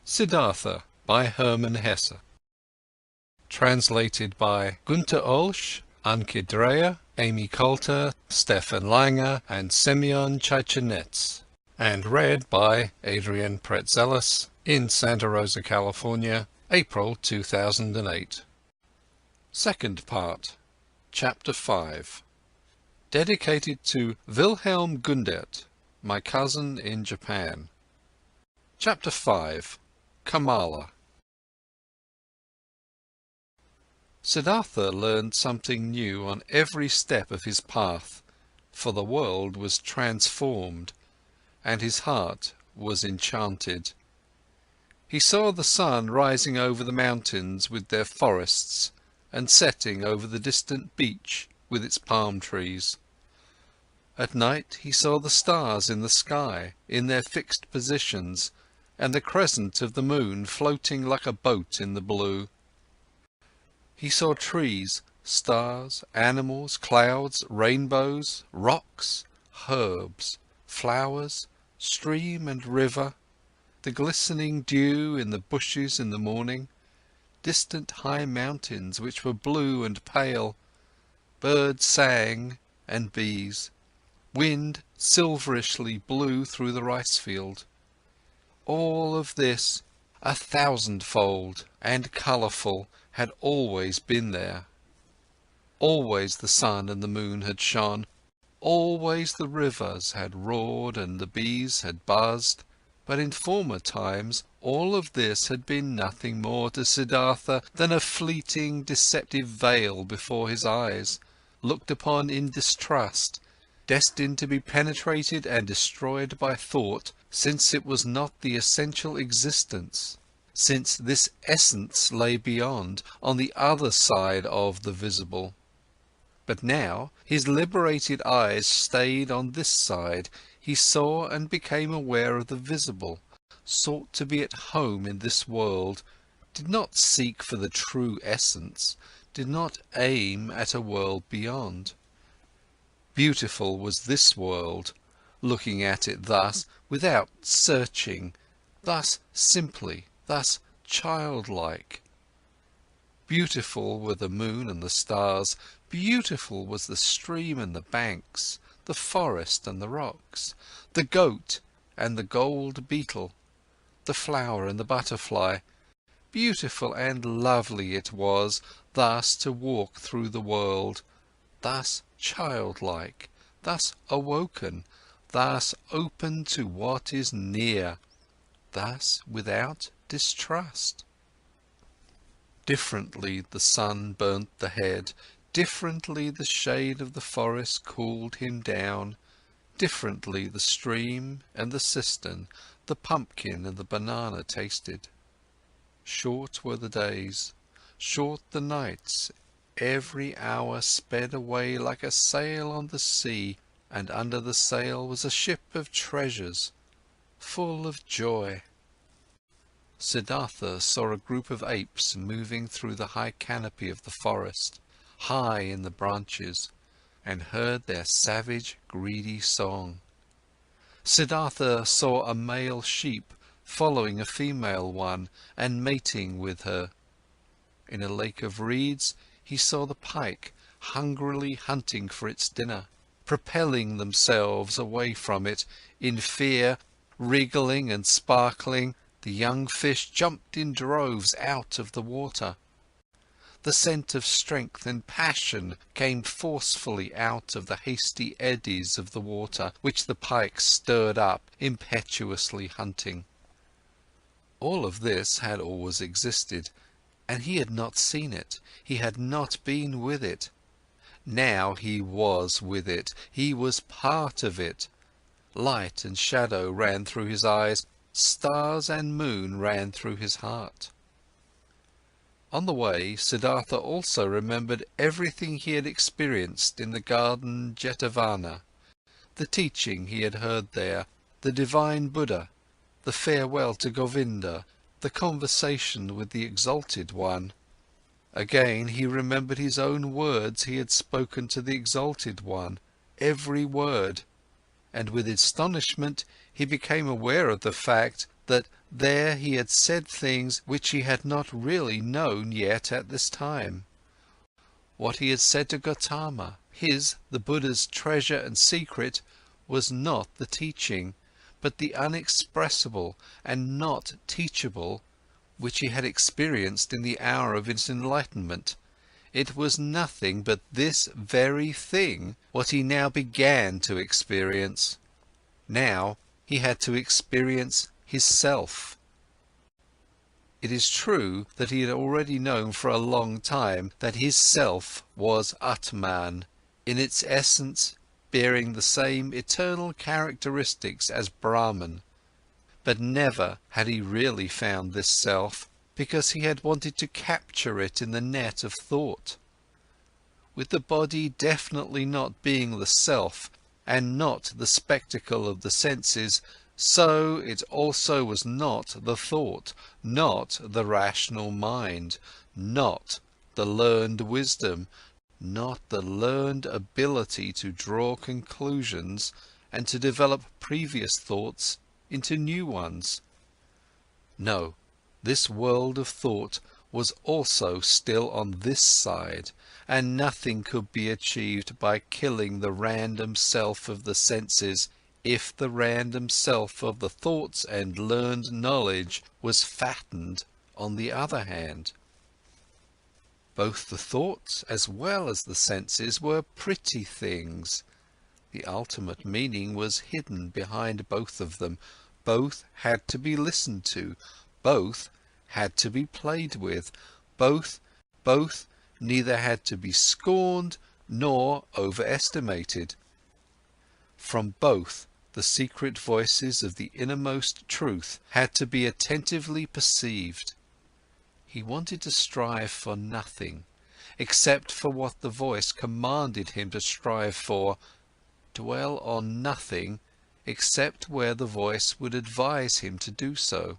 Siddhartha by Herman Hesse. Translated by Günter Olsch, Anke Dreyer, Amy Coulter, Stefan Langer and Semyon Chichenets, and read by Adrian Pretzelis in Santa Rosa, California, April 2008. Second part, Chapter 5. Dedicated to Wilhelm Gundert, my cousin in Japan. Chapter 5. Kamala. Siddhartha learned something new on every step of his path, for the world was transformed, and his heart was enchanted. He saw the sun rising over the mountains with their forests, and setting over the distant beach with its palm trees. At night he saw the stars in the sky, in their fixed positions, and the crescent of the moon floating like a boat in the blue. He saw trees, stars, animals, clouds, rainbows, rocks, herbs, flowers, stream and river, the glistening dew in the bushes in the morning, distant high mountains which were blue and pale, birds sang and bees, wind silverishly blew through the rice field. All of this, 1,000-fold and colourful, had always been there. Always the sun and the moon had shone, always the rivers had roared and the bees had buzzed, but in former times all of this had been nothing more to Siddhartha than a fleeting, deceptive veil before his eyes, looked upon in distrust, destined to be penetrated and destroyed by thought, since it was not the essential existence, since this essence lay beyond, on the other side of the visible. But now his liberated eyes stayed on this side, he saw and became aware of the visible, sought to be at home in this world, did not seek for the true essence, did not aim at a world beyond. Beautiful was this world, looking at it thus, without searching, thus simply, thus childlike. Beautiful were the moon and the stars, beautiful was the stream and the banks, the forest and the rocks, the goat and the gold beetle, the flower and the butterfly. Beautiful and lovely it was thus to walk through the world, thus childlike, thus awoken, thus open to what is near, thus without distrust. Differently the sun burnt the head, differently the shade of the forest cooled him down, differently the stream and the cistern, the pumpkin and the banana tasted. Short were the days, short the nights, every hour sped away like a sail on the sea, and under the sail was a ship of treasures, full of joy. Siddhartha saw a group of apes moving through the high canopy of the forest, high in the branches, and heard their savage, greedy song. Siddhartha saw a male sheep following a female one and mating with her. In a lake of reeds he saw the pike hungrily hunting for its dinner, propelling themselves away from it, in fear, wriggling and sparkling. The young fish jumped in droves out of the water. The scent of strength and passion came forcefully out of the hasty eddies of the water, which the pike stirred up, impetuously hunting. All of this had always existed, and he had not seen it, he had not been with it. Now he was with it, he was part of it. Light and shadow ran through his eyes, stars and moon ran through his heart. On the way, Siddhartha also remembered everything he had experienced in the garden Jetavana, the teaching he had heard there, the divine Buddha, the farewell to Govinda, the conversation with the Exalted One. Again he remembered his own words he had spoken to the Exalted One, every word, and with astonishment he became aware of the fact that There he had said things which he had not really known yet at this time. What he had said to Gautama, the Buddha's treasure and secret, was not the teaching, but the unexpressible and not teachable which he had experienced in the hour of his enlightenment. It was nothing but this very thing, what he now began to experience. Now he had to experience his self. It is true that he had already known for a long time that his self was Atman, in its essence bearing the same eternal characteristics as Brahman. But never had he really found this self, because he had wanted to capture it in the net of thought. With the body definitely not being the self, and not the spectacle of the senses, so it also was not the thought, not the rational mind, not the learned wisdom, not the learned ability to draw conclusions and to develop previous thoughts into new ones. No, this world of thought was also still on this side, and nothing could be achieved by killing the random self of the senses if the random self of the thoughts and learned knowledge was fattened on the other hand. Both the thoughts as well as the senses were pretty things. The ultimate meaning was hidden behind both of them. Both had to be listened to, both had to be played with, both neither had to be scorned nor overestimated. From both, the secret voices of the innermost truth had to be attentively perceived. He wanted to strive for nothing, except for what the voice commanded him to strive for, dwell on nothing, except where the voice would advise him to do so.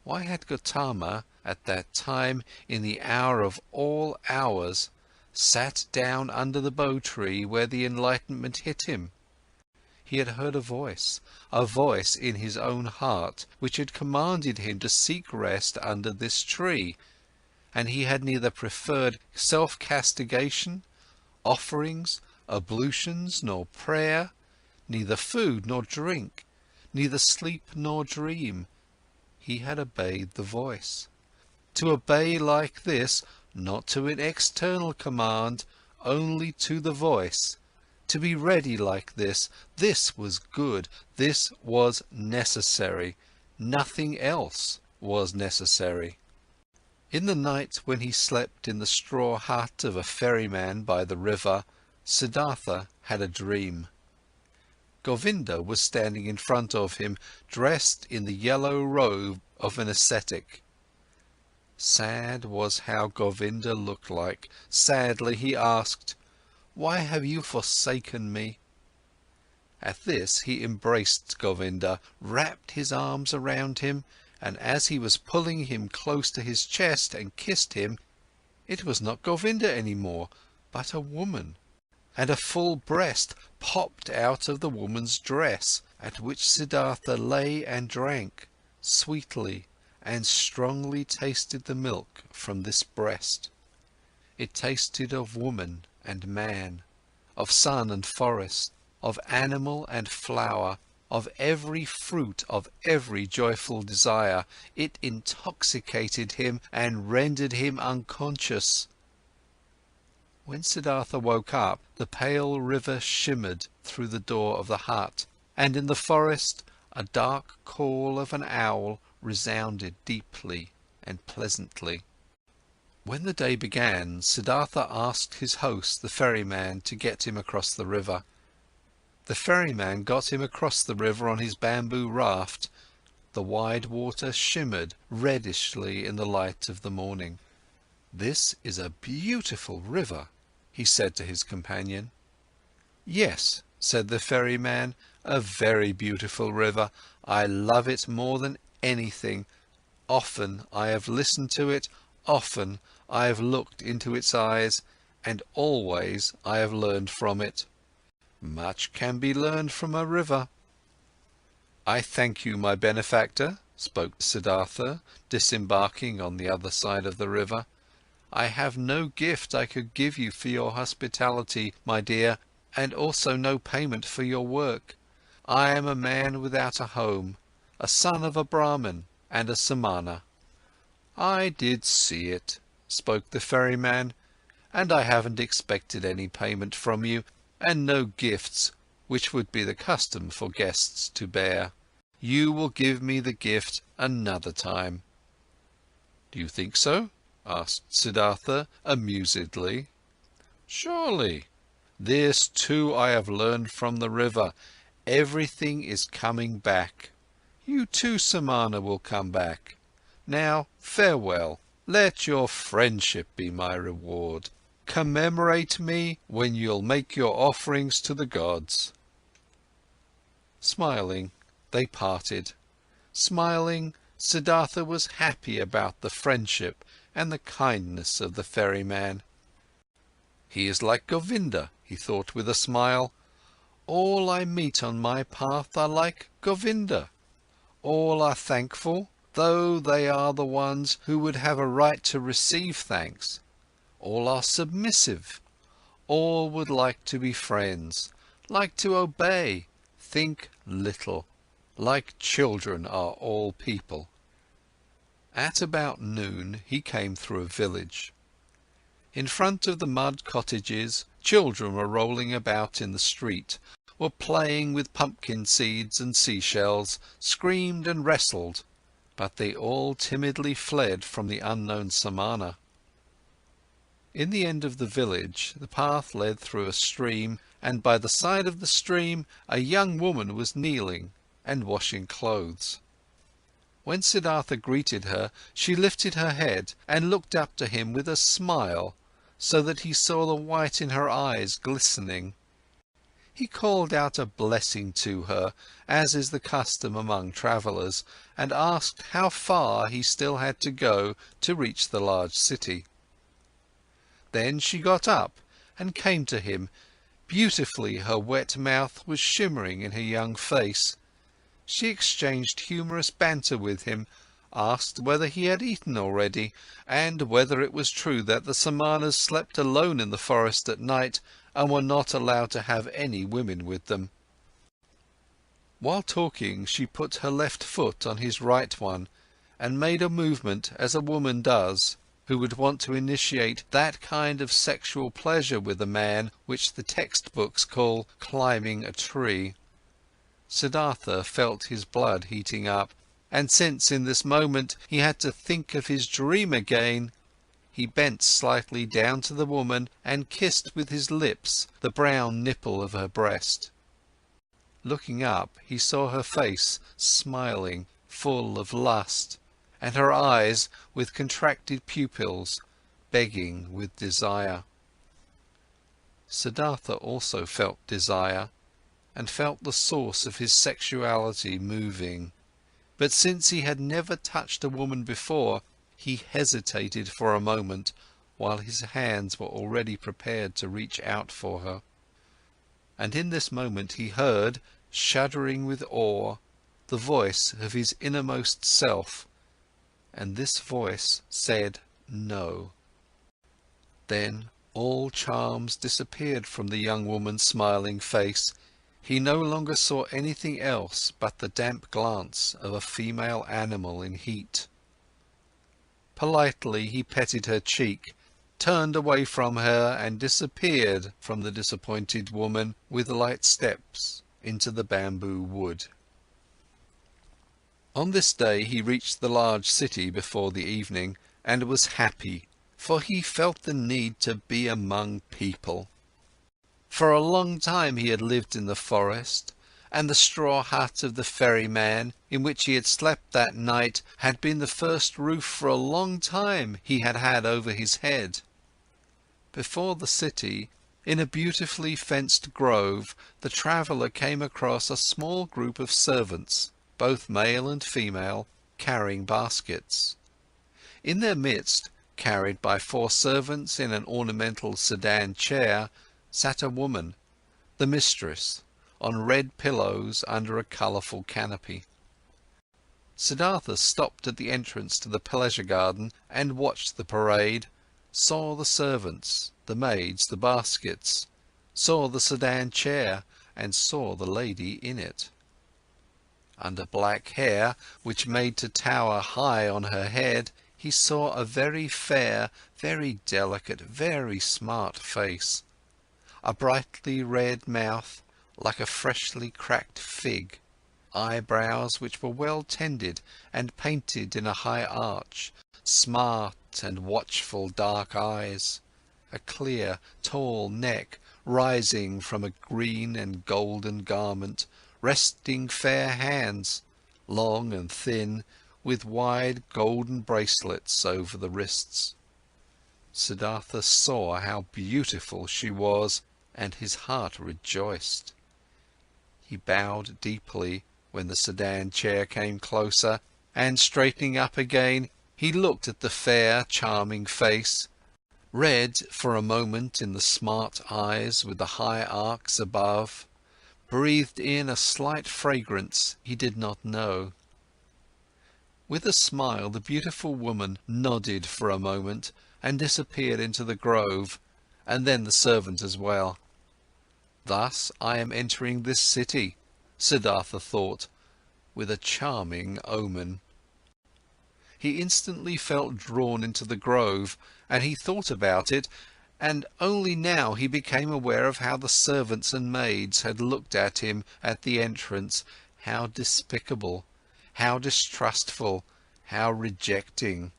Why had Gautama, at that time, in the hour of all hours, sat down under the bow tree where the enlightenment hit him? He had heard a voice in his own heart, which had commanded him to seek rest under this tree, and he had neither preferred self-castigation, offerings, ablutions, nor prayer, neither food nor drink, neither sleep nor dream. He had obeyed the voice. To obey like this, not to an external command, only to the voice, to be ready like this was good, this was necessary, nothing else was necessary. In the night when he slept in the straw hut of a ferryman by the river, Siddhartha had a dream. Govinda was standing in front of him, dressed in the yellow robe of an ascetic. Sad was how Govinda looked like. Sadly he asked, "Why have you forsaken me?" At this he embraced Govinda, wrapped his arms around him, and as he was pulling him close to his chest and kissed him, it was not Govinda any more, but a woman, and a full breast popped out of the woman's dress, at which Siddhartha lay and drank, sweetly and strongly tasted the milk from this breast. It tasted of woman and man, of sun and forest, of animal and flower, of every fruit, of every joyful desire. It intoxicated him and rendered him unconscious. When Siddhartha woke up, the pale river shimmered through the door of the hut, and in the forest a dark call of an owl resounded deeply and pleasantly. When the day began, Siddhartha asked his host, the ferryman, to get him across the river. The ferryman got him across the river on his bamboo raft. The wide water shimmered reddishly in the light of the morning. "This is a beautiful river," he said to his companion. "Yes," said the ferryman, "a very beautiful river. I love it more than anything. Often I have listened to it, often I have looked into its eyes, and always I have learned from it. Much can be learned from a river." "I thank you, my benefactor," spoke Siddhartha, disembarking on the other side of the river. "I have no gift I could give you for your hospitality, my dear, and also no payment for your work. I am a man without a home, a son of a Brahmin and a Samana." "I did see it," spoke the ferryman, "and I haven't expected any payment from you, and no gifts, which would be the custom for guests to bear. You will give me the gift another time." "Do you think so?" asked Siddhartha amusedly. "Surely. This too I have learned from the river. Everything is coming back. You too, Samana, will come back. Now, farewell. Let your friendship be my reward. Commemorate me when you'll make your offerings to the gods." Smiling, they parted. Smiling, Siddhartha was happy about the friendship and the kindness of the ferryman. "He is like Govinda," he thought with a smile. "All I meet on my path are like Govinda. All are thankful, though they are the ones who would have a right to receive thanks. All are submissive. All would like to be friends, like to obey, think little. Like children are all people." At about noon, he came through a village. In front of the mud cottages, children were rolling about in the street, were playing with pumpkin seeds and seashells, screamed and wrestled, but they all timidly fled from the unknown Samana. In the end of the village, the path led through a stream, and by the side of the stream a young woman was kneeling and washing clothes. When Siddhartha greeted her, she lifted her head and looked up to him with a smile, so that he saw the white in her eyes glistening. He called out a blessing to her, as is the custom among travellers, and asked how far he still had to go to reach the large city. Then she got up and came to him. Beautifully her wet mouth was shimmering in her young face. She exchanged humorous banter with him, asked whether he had eaten already, and whether it was true that the Samanas slept alone in the forest at night and were not allowed to have any women with them. While talking, she put her left foot on his right one and made a movement as a woman does, who would want to initiate that kind of sexual pleasure with a man which the textbooks call climbing a tree. Siddhartha felt his blood heating up, and since in this moment he had to think of his dream again, he bent slightly down to the woman and kissed with his lips the brown nipple of her breast. Looking up, he saw her face smiling, full of lust, and her eyes with contracted pupils, begging with desire. Siddhartha also felt desire, and felt the source of his sexuality moving. But since he had never touched a woman before, he hesitated for a moment, while his hands were already prepared to reach out for her. And in this moment he heard, shuddering with awe, the voice of his innermost self, and this voice said no. Then all charms disappeared from the young woman's smiling face. He no longer saw anything else but the damp glance of a female animal in heat. Politely he petted her cheek, turned away from her and disappeared from the disappointed woman with light steps into the bamboo wood. On this day he reached the large city before the evening and was happy, for he felt the need to be among people. For a long time he had lived in the forest, and the straw hut of the ferryman, in which he had slept that night, had been the first roof for a long time he had had over his head. Before the city, in a beautifully fenced grove, the traveller came across a small group of servants, both male and female, carrying baskets. In their midst, carried by 4 servants in an ornamental sedan chair, sat a woman, the mistress, on red pillows under a colourful canopy. Siddhartha stopped at the entrance to the pleasure garden and watched the parade, saw the servants, the maids, the baskets, saw the sedan chair, and saw the lady in it. Under black hair, which made to tower high on her head, he saw a very fair, very delicate, very smart face, a brightly red mouth like a freshly cracked fig, eyebrows which were well tended and painted in a high arch, smart and watchful dark eyes, a clear, tall neck rising from a green and golden garment, resting fair hands, long and thin, with wide golden bracelets over the wrists. Siddhartha saw how beautiful she was, and his heart rejoiced. He bowed deeply when the sedan chair came closer, and straightening up again, he looked at the fair, charming face, read for a moment in the smart eyes with the high arcs above, breathed in a slight fragrance he did not know. With a smile, the beautiful woman nodded for a moment and disappeared into the grove, and then the servant as well. Thus I am entering this city, Siddhartha thought, with a charming omen. He instantly felt drawn into the grove, and he thought about it, and only now he became aware of how the servants and maids had looked at him at the entrance, how despicable, how distrustful, how rejecting.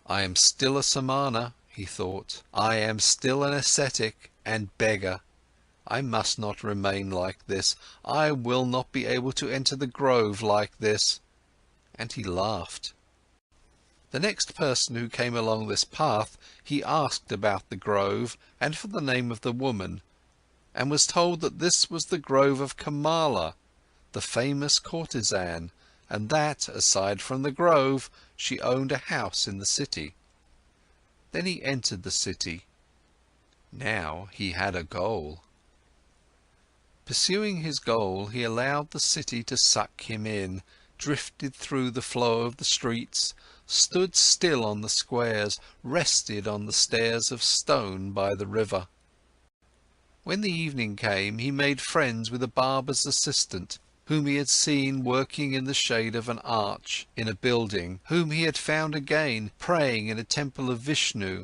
I am still a Samana, he thought. I am still an ascetic and beggar. I must not remain like this. I will not be able to enter the grove like this. And he laughed. The next person who came along this path, he asked about the grove and for the name of the woman, and was told that this was the grove of Kamala, the famous courtesan, and that, aside from the grove, she owned a house in the city. Then he entered the city. Now he had a goal. Pursuing his goal, he allowed the city to suck him in, drifted through the flow of the streets, stood still on the squares, rested on the stairs of stone by the river. When the evening came, he made friends with a barber's assistant, whom he had seen working in the shade of an arch in a building, whom he had found again praying in a temple of Vishnu,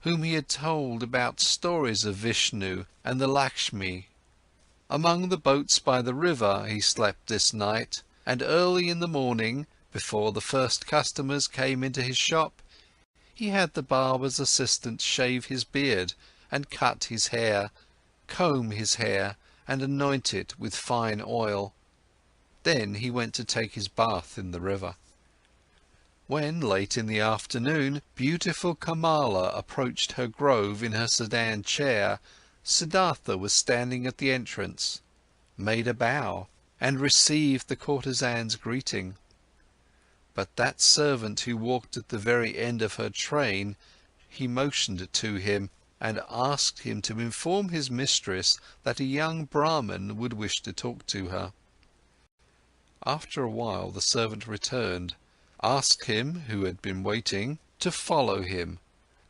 whom he had told about stories of Vishnu and the Lakshmi. Among the boats by the river he slept this night, and early in the morning, before the first customers came into his shop, he had the barber's assistant shave his beard and cut his hair, comb his hair and anoint it with fine oil. Then he went to take his bath in the river. When, late in the afternoon, beautiful Kamala approached her grove in her sedan chair, Siddhartha was standing at the entrance, made a bow, and received the courtesan's greeting. But that servant who walked at the very end of her train, he motioned to him and asked him to inform his mistress that a young Brahmin would wish to talk to her. After a while the servant returned, asked him, who had been waiting, to follow him,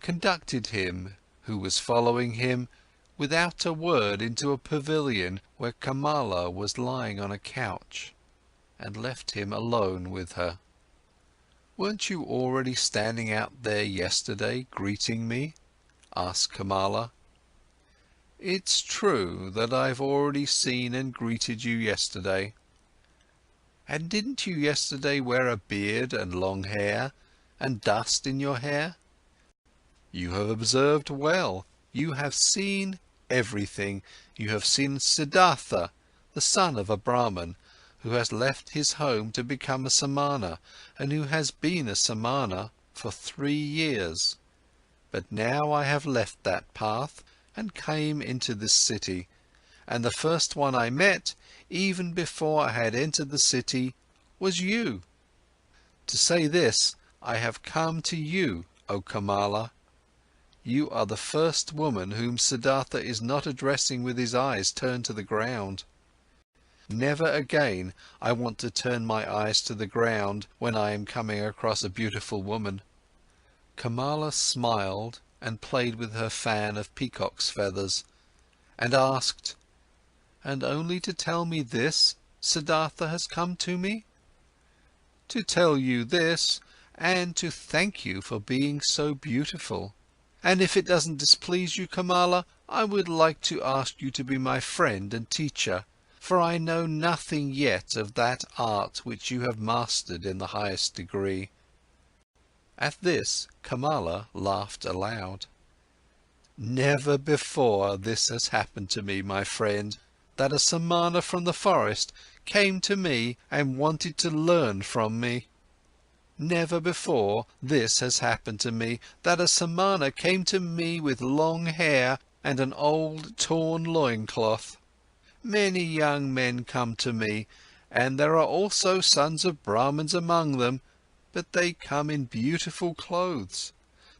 conducted him, who was following him, without a word into a pavilion where Kamala was lying on a couch, and left him alone with her. "Weren't you already standing out there yesterday, greeting me?" asked Kamala. "It's true that I've already seen and greeted you yesterday." "And didn't you yesterday wear a beard and long hair, and dust in your hair?" "You have observed well. You have seen everything. You have seen Siddhartha, the son of a Brahmin, who has left his home to become a Samana, and who has been a Samana for 3 years. But now I have left that path and came into this city, and the first one I met, even before I had entered the city, was you. To say this, I have come to you, O Kamala. You are the first woman whom Siddhartha is not addressing with his eyes turned to the ground. Never again I want to turn my eyes to the ground when I am coming across a beautiful woman." Kamala smiled and played with her fan of peacock's feathers, and asked, "And only to tell me this, Siddhartha has come to me?" "To tell you this, and to thank you for being so beautiful. And if it doesn't displease you, Kamala, I would like to ask you to be my friend and teacher, for I know nothing yet of that art which you have mastered in the highest degree." At this, Kamala laughed aloud. "Never before this has happened to me, my friend, that a Samana from the forest came to me and wanted to learn from me. Never before this has happened to me, that a Samana came to me with long hair and an old torn loincloth. Many young men come to me, and there are also sons of Brahmins among them, but they come in beautiful clothes.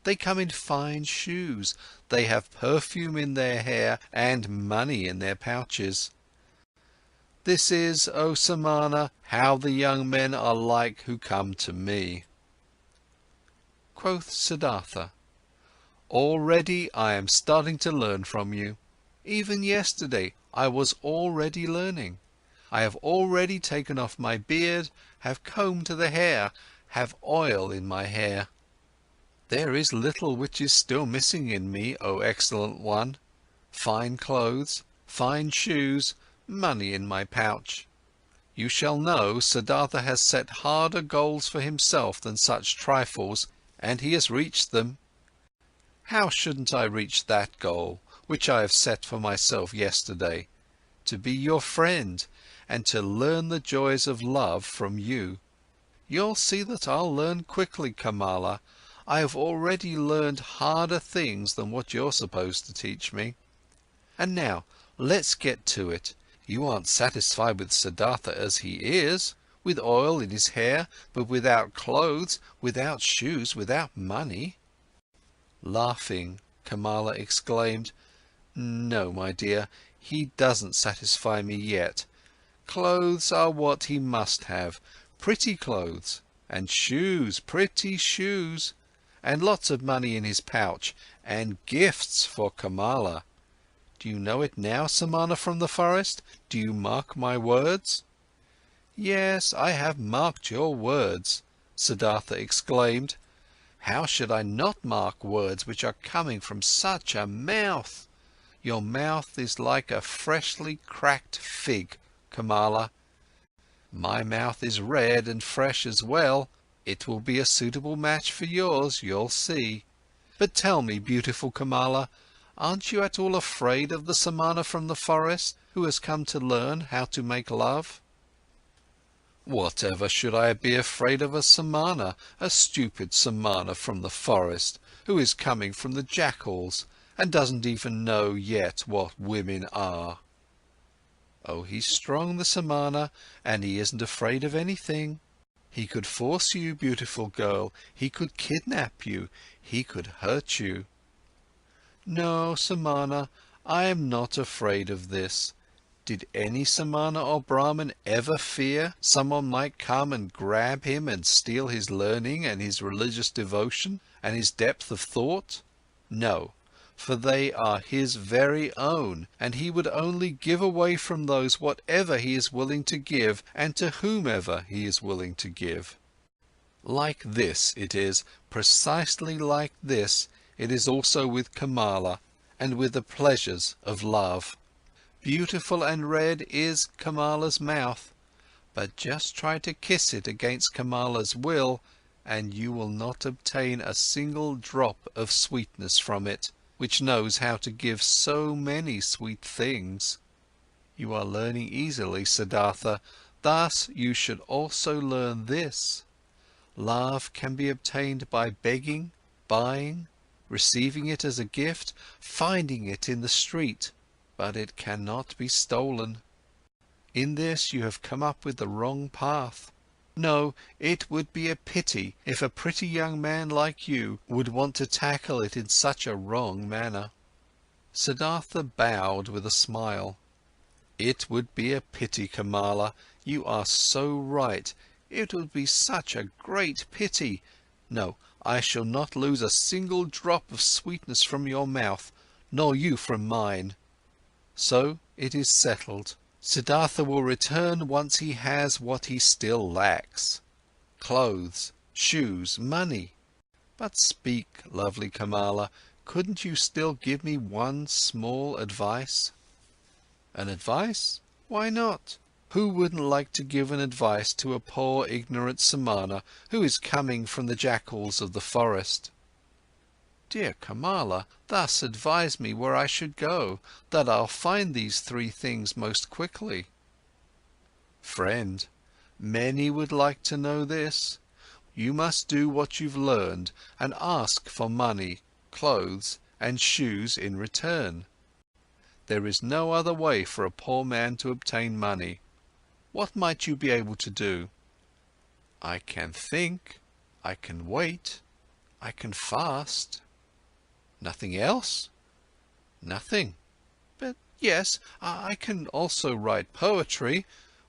They come in fine shoes, they have perfume in their hair and money in their pouches. This is, O Samana, how the young men are like who come to me." Quoth Siddhartha, "Already I am starting to learn from you. Even yesterday I was already learning. I have already taken off my beard, have combed the hair, have oil in my hair. There is little which is still missing in me, O excellent one. Fine clothes, fine shoes, money in my pouch. You shall know, Siddhartha has set harder goals for himself than such trifles, and he has reached them. How shouldn't I reach that goal, which I have set for myself yesterday? To be your friend, and to learn the joys of love from you. You'll see that I'll learn quickly, Kamala. I have already learned harder things than what you're supposed to teach me. And now, let's get to it. You aren't satisfied with Siddhartha as he is, with oil in his hair, but without clothes, without shoes, without money." Laughing, Kamala exclaimed, "No, my dear, he doesn't satisfy me yet. Clothes are what he must have, pretty clothes, and shoes, pretty shoes, and lots of money in his pouch, and gifts for Kamala. Do you know it now, Samana from the forest? Do you mark my words?" "Yes, I have marked your words," Siddhartha exclaimed. "How should I not mark words which are coming from such a mouth? Your mouth is like a freshly cracked fig, Kamala. My mouth is red and fresh as well. It will be a suitable match for yours, you'll see. But tell me, beautiful Kamala, aren't you at all afraid of the Samana from the forest, who has come to learn how to make love?" "Whatever should I be afraid of a Samana, a stupid Samana from the forest, who is coming from the jackals, and doesn't even know yet what women are?" "Oh, he's strong, the Samana, and he isn't afraid of anything. He could force you, beautiful girl, he could kidnap you, he could hurt you." "No, Samana, I am not afraid of this. Did any Samana or Brahmin ever fear someone might come and grab him and steal his learning and his religious devotion and his depth of thought? No, for they are his very own, and he would only give away from those whatever he is willing to give and to whomever he is willing to give. Like this it is, precisely like this, it is also with Kamala and with the pleasures of love. Beautiful and red is Kamala's mouth, but just try to kiss it against Kamala's will, and you will not obtain a single drop of sweetness from it, which knows how to give so many sweet things. You are learning easily, Siddhartha, thus you should also learn this. Love can be obtained by begging, buying, receiving it as a gift, finding it in the street, but it cannot be stolen. In this you have come up with the wrong path. No, it would be a pity if a pretty young man like you would want to tackle it in such a wrong manner." Siddhartha bowed with a smile. It would be a pity, Kamala. You are so right. It would be such a great pity. No, I shall not lose a single drop of sweetness from your mouth, nor you from mine. So it is settled. Siddhartha will return once he has what he still lacks: clothes, shoes, money. But speak, lovely Kamala, couldn't you still give me one small advice? An advice? Why not? Who wouldn't like to give an advice to a poor ignorant Samana who is coming from the jackals of the forest? Dear Kamala, thus advise me where I should go, that I'll find these three things most quickly. Friend, many would like to know this. You must do what you've learned and ask for money, clothes and shoes in return. There is no other way for a poor man to obtain money. What might you be able to do? I can think, I can wait, I can fast. Nothing else? Nothing. But yes, I can also write poetry.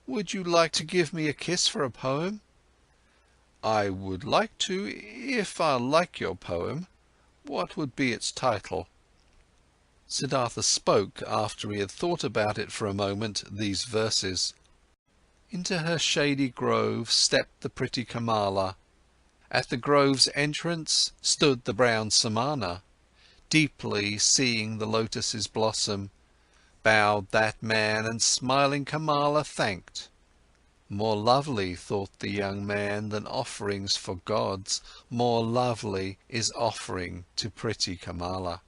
Would you like to give me a kiss for a poem? I would like to, if I like your poem. What would be its title? Siddhartha spoke, after he had thought about it for a moment, these verses. Into her shady grove stepped the pretty Kamala. At the grove's entrance stood the brown Samana. Deeply seeing the lotus's blossom, bowed that man and smiling Kamala thanked. More lovely, thought the young man, than offerings for gods, more lovely is offering to pretty Kamala.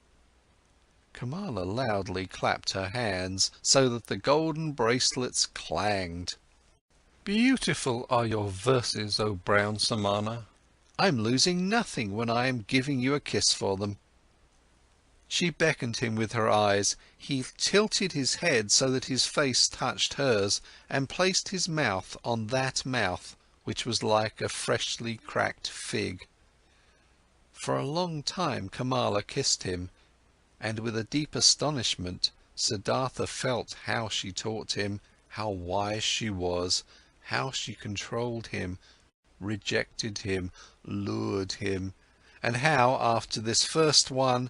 Kamala loudly clapped her hands so that the golden bracelets clanged. Beautiful are your verses, O brown Samana. I'm losing nothing when I am giving you a kiss for them. She beckoned him with her eyes. He tilted his head so that his face touched hers and placed his mouth on that mouth which was like a freshly cracked fig. For a long time Kamala kissed him, and with a deep astonishment Siddhartha felt how she taught him, how wise she was, how she controlled him, rejected him, lured him, and how, after this first one,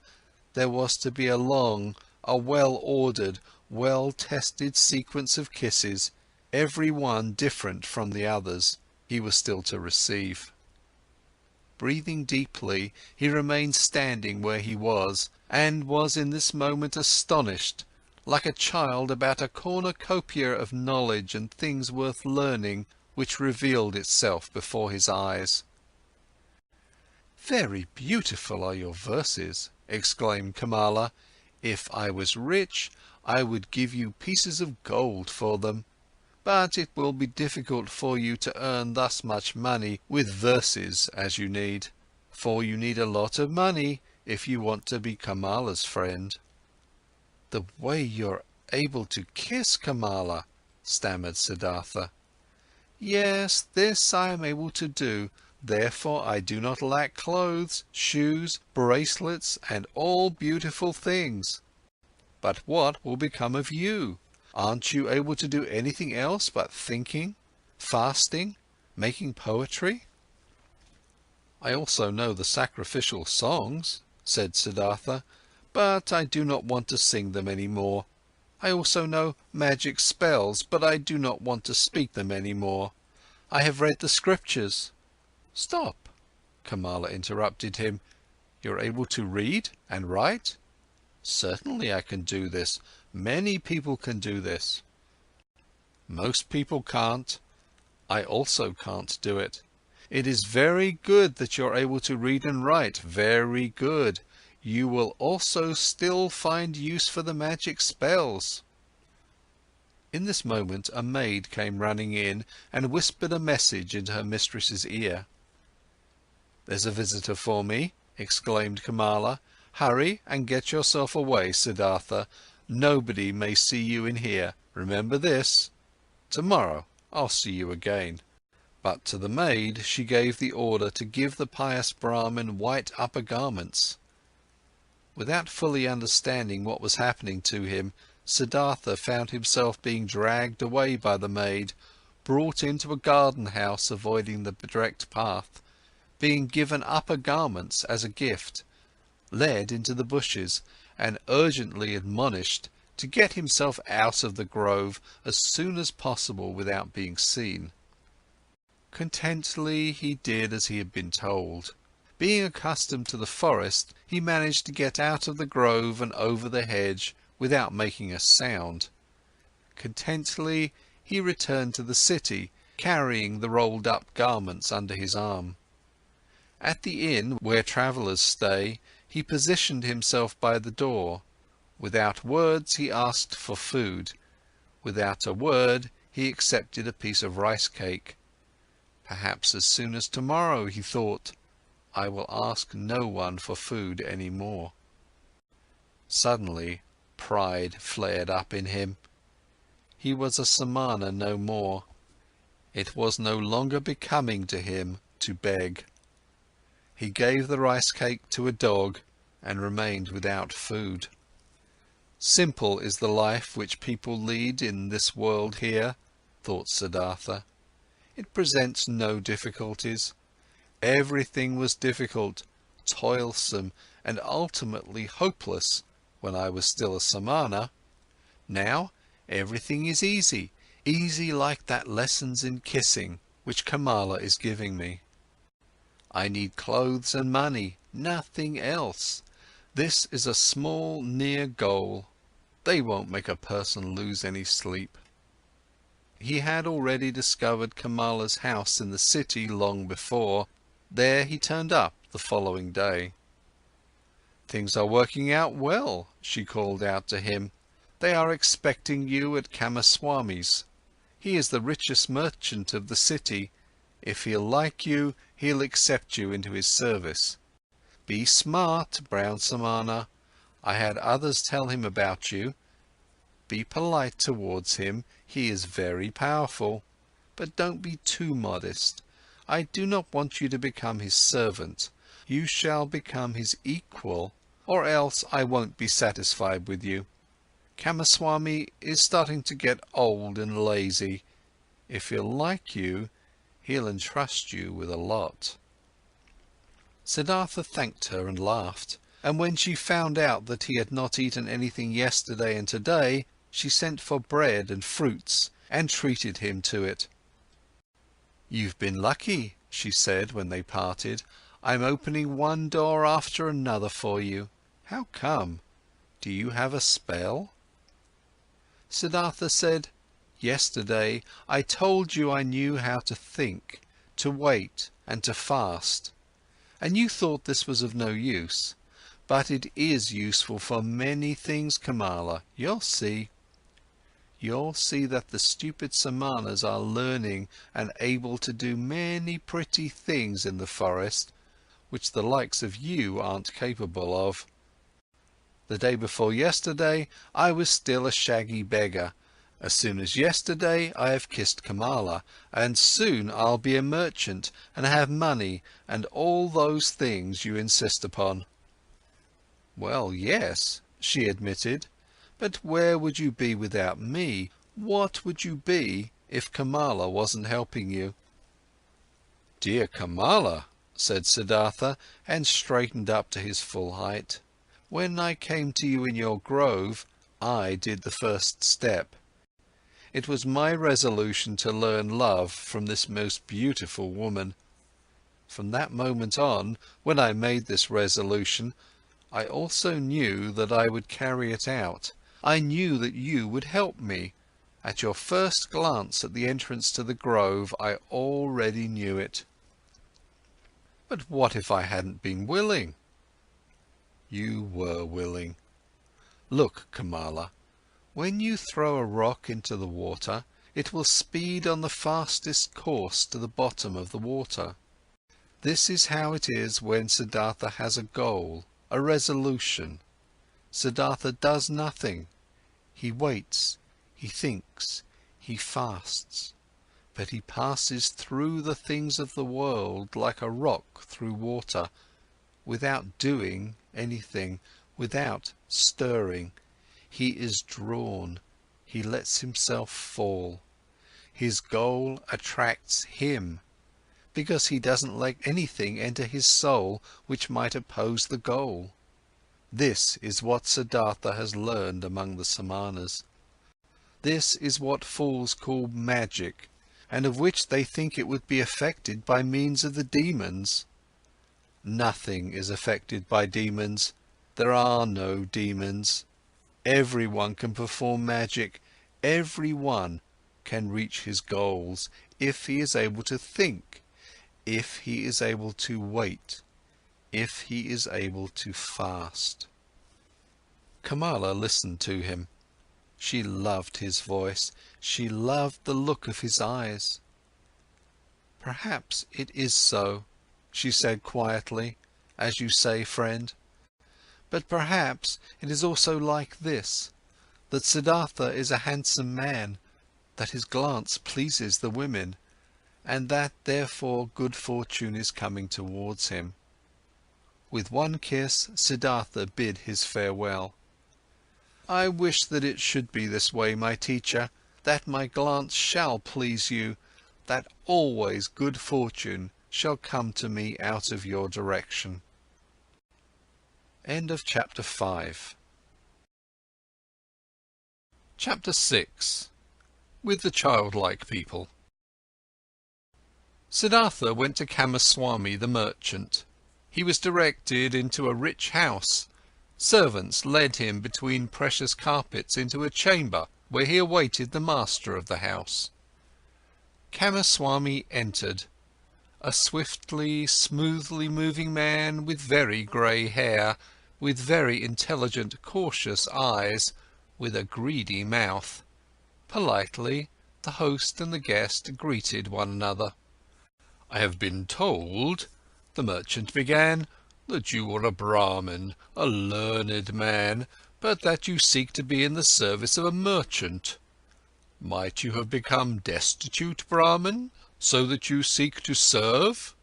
there was to be a long, a well-ordered, well-tested sequence of kisses, every one different from the others, he was still to receive. Breathing deeply, he remained standing where he was, and was in this moment astonished, like a child about a cornucopia of knowledge and things worth learning, which revealed itself before his eyes. Very beautiful are your verses, exclaimed Kamala. If I was rich, I would give you pieces of gold for them. But it will be difficult for you to earn thus much money with verses as you need, for you need a lot of money if you want to be Kamala's friend. The way you're able to kiss, Kamala, stammered Siddhartha. Yes, this I am able to do. Therefore I do not lack clothes, shoes, bracelets, and all beautiful things. But what will become of you? Aren't you able to do anything else but thinking, fasting, making poetry? I also know the sacrificial songs, said Siddhartha, but I do not want to sing them any more. I also know magic spells, but I do not want to speak them any more. I have read the scriptures. Stop, Kamala interrupted him. You're able to read and write? Certainly I can do this. Many people can do this. Most people can't. I also can't do it. It is very good that you're able to read and write. Very good. You will also still find use for the magic spells. In this moment a maid came running in and whispered a message into her mistress's ear. There's a visitor for me, exclaimed Kamala. Hurry and get yourself away, Siddhartha. Nobody may see you in here. Remember this. Tomorrow I'll see you again. But to the maid she gave the order to give the pious Brahmin white upper garments. Without fully understanding what was happening to him, Siddhartha found himself being dragged away by the maid, brought into a garden house avoiding the direct path, being given upper garments as a gift, led into the bushes and urgently admonished to get himself out of the grove as soon as possible without being seen. Contentedly he did as he had been told. Being accustomed to the forest, he managed to get out of the grove and over the hedge without making a sound. Contentedly he returned to the city, carrying the rolled up garments under his arm. At the inn where travellers stay, he positioned himself by the door. Without words he asked for food. Without a word he accepted a piece of rice cake. Perhaps as soon as tomorrow, he thought, I will ask no one for food any more. Suddenly pride flared up in him. He was a samana no more. It was no longer becoming to him to beg. He gave the rice cake to a dog and remained without food. Simple is the life which people lead in this world here, thought Siddhartha. It presents no difficulties. Everything was difficult, toilsome and ultimately hopeless when I was still a samana. Now everything is easy, easy like that lessons in kissing which Kamala is giving me. I need clothes and money, nothing else. This is a small near goal. They won't make a person lose any sleep. He had already discovered Kamala's house in the city long before. There he turned up the following day. Things are working out well, she called out to him. They are expecting you at Kamaswami's. He is the richest merchant of the city. If he'll like you, he'll accept you into his service. Be smart, brown samana. I had others tell him about you. Be polite towards him, he is very powerful. But don't be too modest. I do not want you to become his servant. You shall become his equal, or else I won't be satisfied with you. Kamaswami is starting to get old and lazy. If he'll like you, he'll entrust you with a lot. Siddhartha thanked her and laughed, and when she found out that he had not eaten anything yesterday and today, she sent for bread and fruits and treated him to it. You've been lucky, she said when they parted. I'm opening one door after another for you. How come? Do you have a spell? Siddhartha said, yesterday I told you I knew how to think, to wait and to fast. And you thought this was of no use. But it is useful for many things, Kamala. You'll see. You'll see that the stupid samanas are learning and able to do many pretty things in the forest, which the likes of you aren't capable of. The day before yesterday, I was still a shaggy beggar. As soon as yesterday, I have kissed Kamala, and soon I'll be a merchant and have money and all those things you insist upon. Well, yes, she admitted, but where would you be without me? What would you be if Kamala wasn't helping you? Dear Kamala, said Siddhartha, and straightened up to his full height. When I came to you in your grove, I did the first step. It was my resolution to learn love from this most beautiful woman. From that moment on, when I made this resolution, I also knew that I would carry it out. I knew that you would help me. At your first glance at the entrance to the grove, I already knew it. But what if I hadn't been willing? You were willing. Look, Kamala, when you throw a rock into the water, it will speed on the fastest course to the bottom of the water. This is how it is when Siddhartha has a goal, a resolution. Siddhartha does nothing. He waits, he thinks, he fasts, but he passes through the things of the world like a rock through water, without doing anything, without stirring. He is drawn, he lets himself fall. His goal attracts him, because he doesn't let anything enter his soul which might oppose the goal. This is what Siddhartha has learned among the Samanas. This is what fools call magic, and of which they think it would be affected by means of the demons. Nothing is affected by demons. There are no demons. Everyone can perform magic. Everyone can reach his goals if he is able to think, if he is able to wait, if he is able to fast. Kamala listened to him. She loved his voice. She loved the look of his eyes. "Perhaps it is so," she said quietly, "as you say, friend. But perhaps it is also like this, that Siddhartha is a handsome man, that his glance pleases the women, and that therefore good fortune is coming towards him." With one kiss, Siddhartha bid his farewell. "I wish that it should be this way, my teacher, that my glance shall please you, that always good fortune shall come to me out of your direction." End of chapter 5. Chapter 6. With the childlike people. Siddhartha went to Kamaswami the merchant. He was directed into a rich house. Servants led him between precious carpets into a chamber where he awaited the master of the house. Kamaswami entered, a swiftly, smoothly moving man with very grey hair, with very intelligent, cautious eyes, with a greedy mouth. Politely, the host and the guest greeted one another. "I have been told," the merchant began, "that you are a Brahmin, a learned man, but that you seek to be in the service of a merchant. Might you have become destitute, Brahmin, so that you seek to serve?"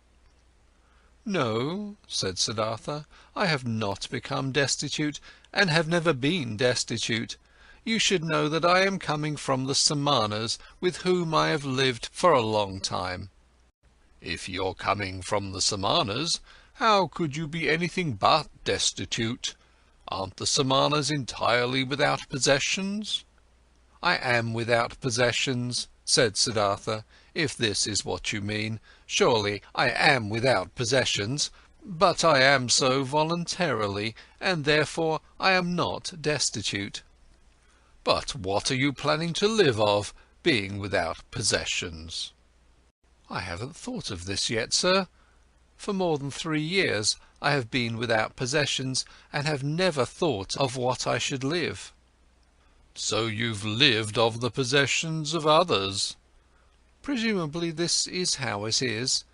"No," said Siddhartha, "I have not become destitute, and have never been destitute. You should know that I am coming from the Samanas, with whom I have lived for a long time." "If you're coming from the Samanas, how could you be anything but destitute? Aren't the Samanas entirely without possessions?" "I am without possessions," said Siddhartha, "if this is what you mean. Surely I am without possessions, but I am so voluntarily, and therefore I am not destitute." "But what are you planning to live of, being without possessions?" "I haven't thought of this yet, sir. For more than 3 years I have been without possessions, and have never thought of what I should live." "So you've lived of the possessions of others?" "Presumably this is how it is.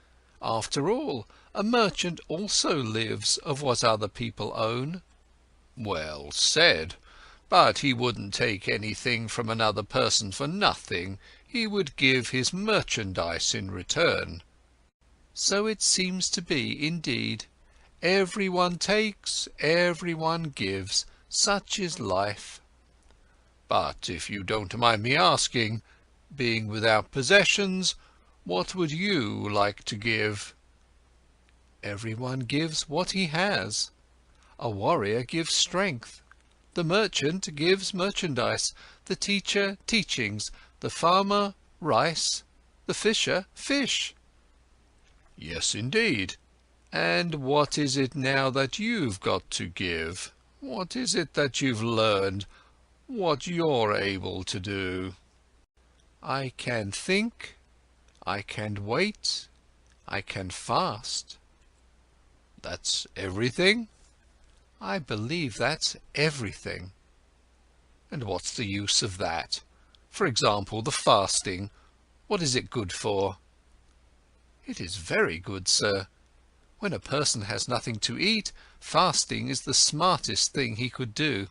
After all, a merchant also lives of what other people own." "Well said. But he wouldn't take anything from another person for nothing. He would give his merchandise in return." "So it seems to be, indeed. Everyone takes, everyone gives. Such is life." "But if you don't mind me asking, being without possessions, what would you like to give?" "Everyone gives what he has. A warrior gives strength. The merchant gives merchandise, the teacher teachings, the farmer rice, the fisher fish." "Yes, indeed. And what is it now that you've got to give? What is it that you've learned? What you're able to do?" "I can think, I can wait, I can fast." "That's everything?" "I believe that's everything." "And what's the use of that? For example, the fasting. What is it good for?" "It is very good, sir. When a person has nothing to eat, fasting is the smartest thing he could do.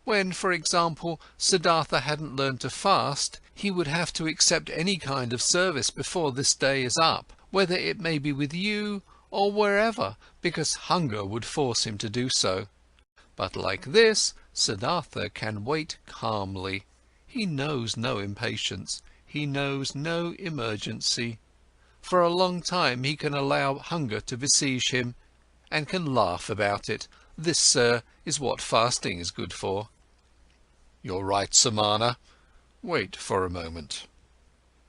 When, for example, Siddhartha hadn't learned to fast, he would have to accept any kind of service before this day is up, whether it may be with you or wherever, because hunger would force him to do so. But like this, Siddhartha can wait calmly. He knows no impatience. He knows no emergency. For a long time he can allow hunger to besiege him, and can laugh about it. This, sir, is what fasting is good for. You're right, Samana. Wait for a moment.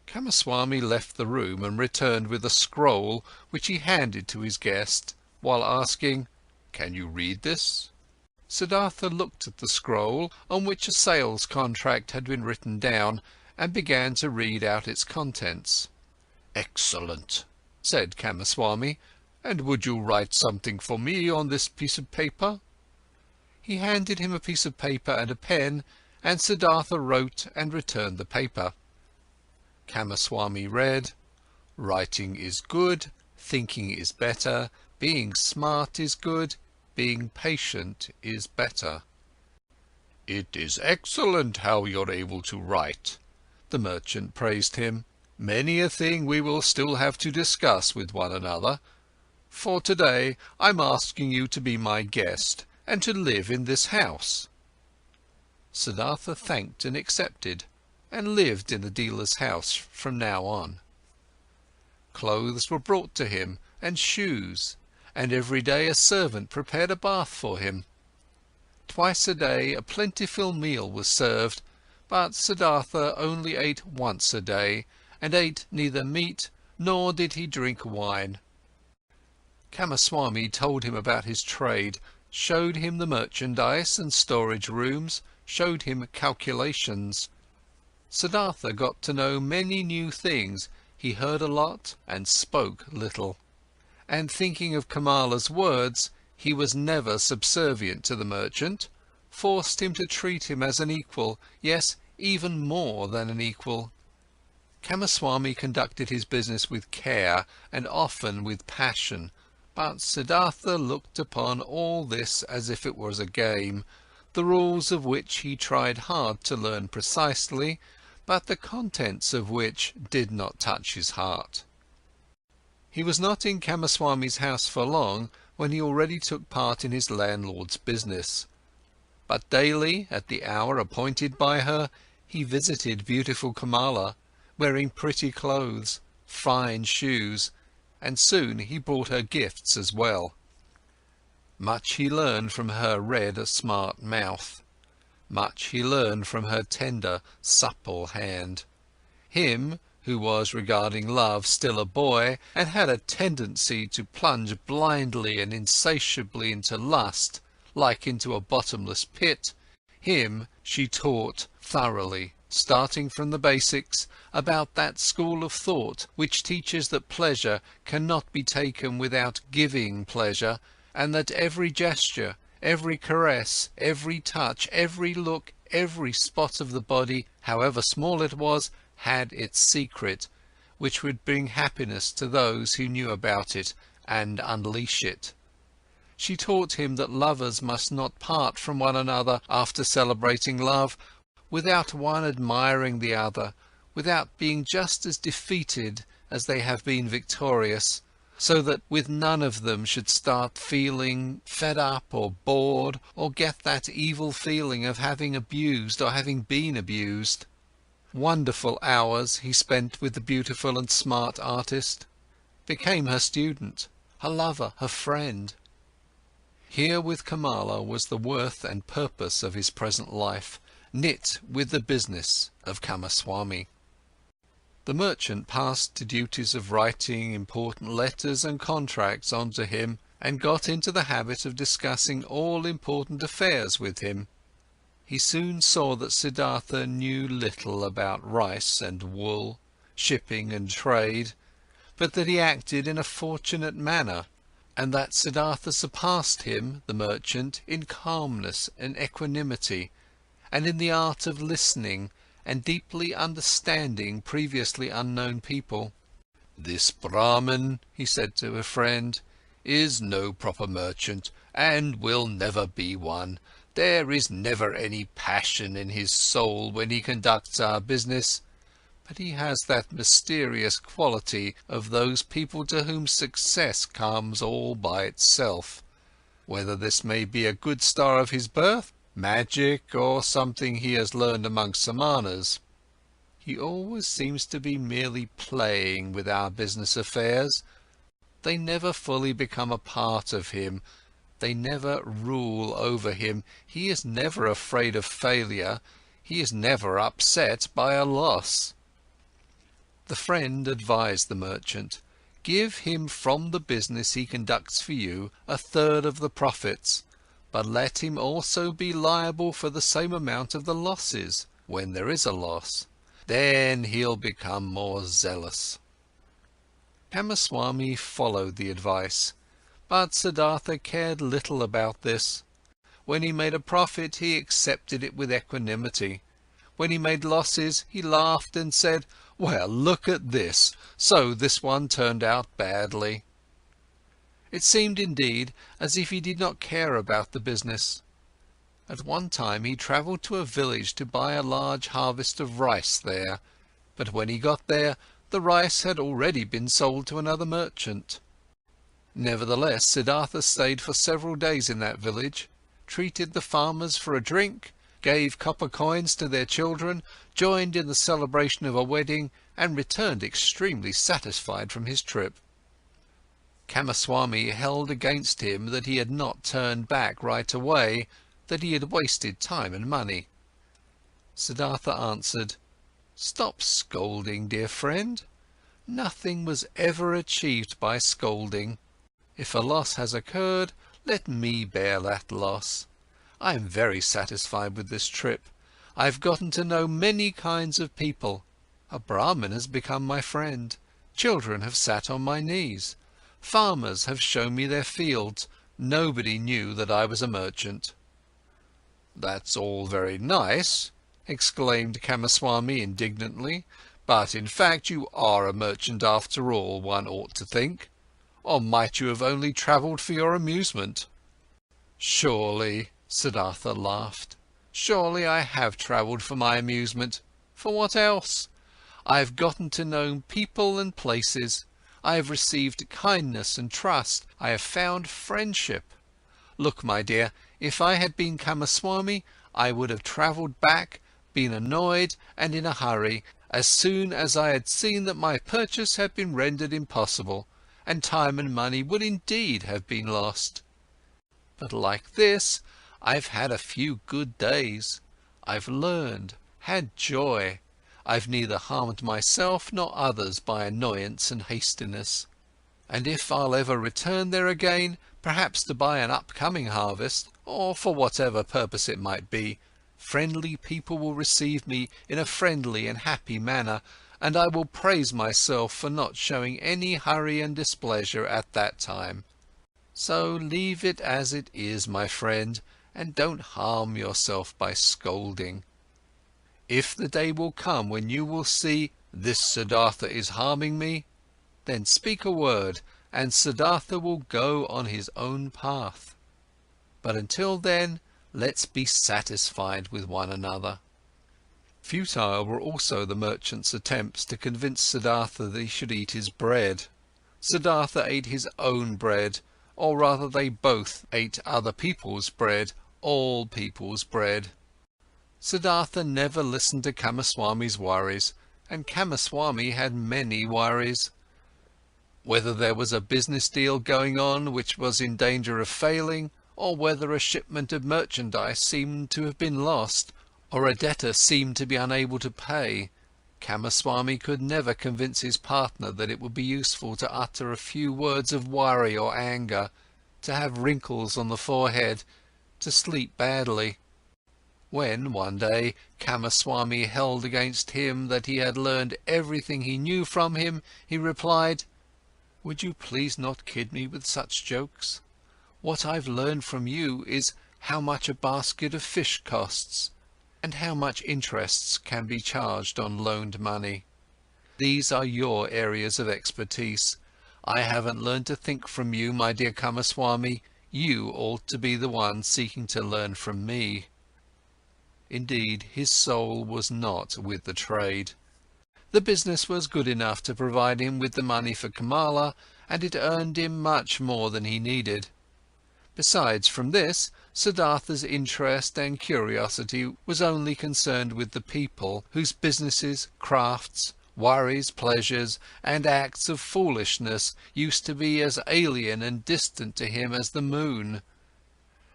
Kamaswami left the room and returned with a scroll which he handed to his guest, while asking, "Can you read this?" Siddhartha looked at the scroll, on which a sales contract had been written down, and began to read out its contents. "Excellent," said Kamaswami. "And would you write something for me on this piece of paper?" He handed him a piece of paper and a pen, and Siddhartha wrote and returned the paper. Kamaswami read, "Writing is good, thinking is better, being smart is good, being patient is better." "It is excellent how you're able to write," the merchant praised him. "Many a thing we will still have to discuss with one another. For today I'm asking you to be my guest and to live in this house." Siddhartha thanked and accepted, and lived in the dealer's house from now on. Clothes were brought to him, and shoes, and every day a servant prepared a bath for him. Twice a day a plentiful meal was served, but Siddhartha only ate once a day, and ate neither meat nor did he drink wine. Kamaswami told him about his trade, showed him the merchandise and storage rooms, showed him calculations. Siddhartha got to know many new things. He heard a lot and spoke little. And thinking of Kamala's words, he was never subservient to the merchant, forced him to treat him as an equal, yes, even more than an equal. Kamaswami conducted his business with care and often with passion, but Siddhartha looked upon all this as if it was a game, the rules of which he tried hard to learn precisely, but the contents of which did not touch his heart. He was not in Kamaswami's house for long when he already took part in his landlord's business. But daily, at the hour appointed by her, he visited beautiful Kamala, wearing pretty clothes, fine shoes, and soon he brought her gifts as well. Much he learned from her red, smart mouth. Much he learned from her tender, supple hand. Him, who was regarding love still a boy, and had a tendency to plunge blindly and insatiably into lust, like into a bottomless pit, him she taught thoroughly, starting from the basics, about that school of thought which teaches that pleasure cannot be taken without giving pleasure, and that every gesture, every caress, every touch, every look, every spot of the body, however small it was, had its secret, which would bring happiness to those who knew about it and unleash it. She taught him that lovers must not part from one another after celebrating love, without one admiring the other, without being just as defeated as they have been victorious, so that with none of them should start feeling fed up or bored, or get that evil feeling of having abused or having been abused. Wonderful hours he spent with the beautiful and smart artist, became her student, her lover, her friend. Here with Kamala was the worth and purpose of his present life, knit with the business of Kamaswami. The merchant passed to duties of writing important letters and contracts onto him, and got into the habit of discussing all important affairs with him. He soon saw that Siddhartha knew little about rice and wool, shipping and trade, but that he acted in a fortunate manner, and that Siddhartha surpassed him, the merchant, in calmness and equanimity, and in the art of listening and deeply understanding previously unknown people. "This Brahmin," he said to a friend, "is no proper merchant, and will never be one. There is never any passion in his soul when he conducts our business, but he has that mysterious quality of those people to whom success comes all by itself. Whether this may be a good star of his birth, magic or something he has learned among Samanas. He always seems to be merely playing with our business affairs. They never fully become a part of him. They never rule over him. He is never afraid of failure. He is never upset by a loss. The friend advised the merchant, give him from the business he conducts for you 1/3 of the profits, but let him also be liable for the same amount of the losses, when there is a loss. Then he'll become more zealous. Kamaswami followed the advice, but Siddhartha cared little about this. When he made a profit, he accepted it with equanimity. When he made losses, he laughed and said, "Well, look at this, so this one turned out badly." It seemed indeed as if he did not care about the business. At one time he travelled to a village to buy a large harvest of rice there, but when he got there, the rice had already been sold to another merchant. Nevertheless, Siddhartha stayed for several days in that village, treated the farmers for a drink, gave copper coins to their children, joined in the celebration of a wedding, and returned extremely satisfied from his trip. Kamaswami held against him that he had not turned back right away, that he had wasted time and money. Siddhartha answered, "Stop scolding, dear friend. Nothing was ever achieved by scolding. If a loss has occurred, let me bear that loss. I am very satisfied with this trip. I have gotten to know many kinds of people. A Brahmin has become my friend. Children have sat on my knees. Farmers have shown me their fields. Nobody knew that I was a merchant." "That's all very nice," exclaimed Kamaswami indignantly, "but in fact you are a merchant after all, one ought to think. Or might you have only travelled for your amusement?" "Surely," Siddhartha laughed, "surely I have travelled for my amusement. For what else? I have gotten to know people and places. I have received kindness and trust. I have found friendship. Look, my dear, if I had been Kamaswami, I would have travelled back, been annoyed and in a hurry, as soon as I had seen that my purchase had been rendered impossible, and time and money would indeed have been lost. But like this, I've had a few good days. I've learned, had joy. I've neither harmed myself nor others by annoyance and hastiness. And if I'll ever return there again, perhaps to buy an upcoming harvest, or for whatever purpose it might be, friendly people will receive me in a friendly and happy manner, and I will praise myself for not showing any hurry and displeasure at that time. So leave it as it is, my friend, and don't harm yourself by scolding. If the day will come when you will see, this Siddhartha is harming me, then speak a word, and Siddhartha will go on his own path. But until then, let's be satisfied with one another." Futile were also the merchant's attempts to convince Siddhartha that he should eat his bread. Siddhartha ate his own bread, or rather they both ate other people's bread, all people's bread. Siddhartha never listened to Kamaswami's worries, and Kamaswami had many worries. Whether there was a business deal going on which was in danger of failing, or whether a shipment of merchandise seemed to have been lost, or a debtor seemed to be unable to pay, Kamaswami could never convince his partner that it would be useful to utter a few words of worry or anger, to have wrinkles on the forehead, to sleep badly. When, one day, Kamaswami held against him that he had learned everything he knew from him, he replied, "Would you please not kid me with such jokes? What I've learned from you is how much a basket of fish costs, and how much interests can be charged on loaned money. These are your areas of expertise. I haven't learned to think from you, my dear Kamaswami. You ought to be the one seeking to learn from me." Indeed, his soul was not with the trade. The business was good enough to provide him with the money for Kamala, and it earned him much more than he needed. Besides from this, Siddhartha's interest and curiosity was only concerned with the people whose businesses, crafts, worries, pleasures, and acts of foolishness used to be as alien and distant to him as the moon.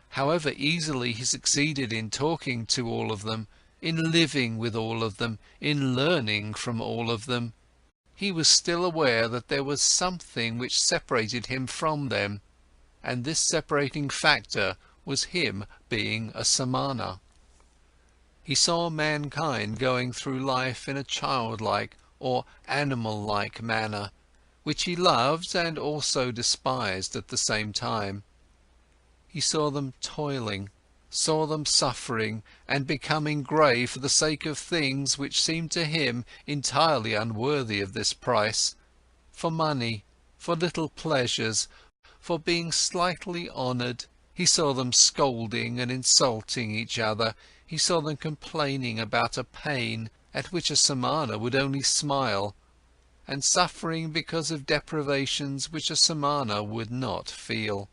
However easily he succeeded in talking to all of them, in living with all of them, in learning from all of them, he was still aware that there was something which separated him from them, and this separating factor was him being a samana. He saw mankind going through life in a childlike or animal-like manner, which he loved and also despised at the same time. He saw them toiling, saw them suffering and becoming grey for the sake of things which seemed to him entirely unworthy of this price, for money, for little pleasures, for being slightly honoured. He saw them scolding and insulting each other. He saw them complaining about a pain at which a samana would only smile, and suffering because of deprivations which a samana would not feel.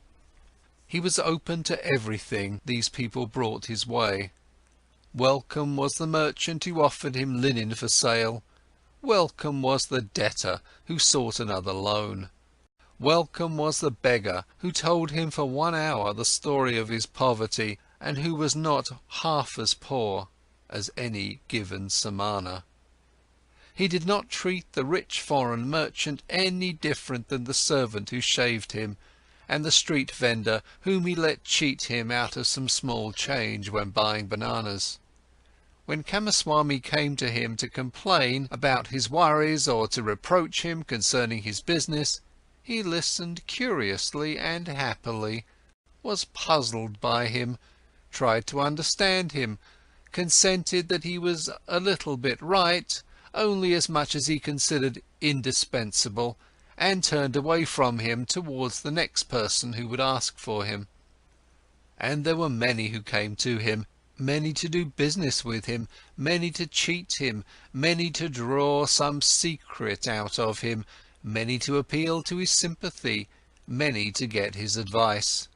He was open to everything these people brought his way. Welcome was the merchant who offered him linen for sale. Welcome was the debtor who sought another loan. Welcome was the beggar who told him for 1 hour the story of his poverty, and who was not half as poor as any given samana. He did not treat the rich foreign merchant any different than the servant who shaved him, and the street vendor whom he let cheat him out of some small change when buying bananas. When Kamaswami came to him to complain about his worries or to reproach him concerning his business, he listened curiously and happily, was puzzled by him, tried to understand him, consented that he was a little bit right, only as much as he considered indispensable, and turned away from him towards the next person who would ask for him. And there were many who came to him, many to do business with him, many to cheat him, many to draw some secret out of him, many to appeal to his sympathy, many to get his advice.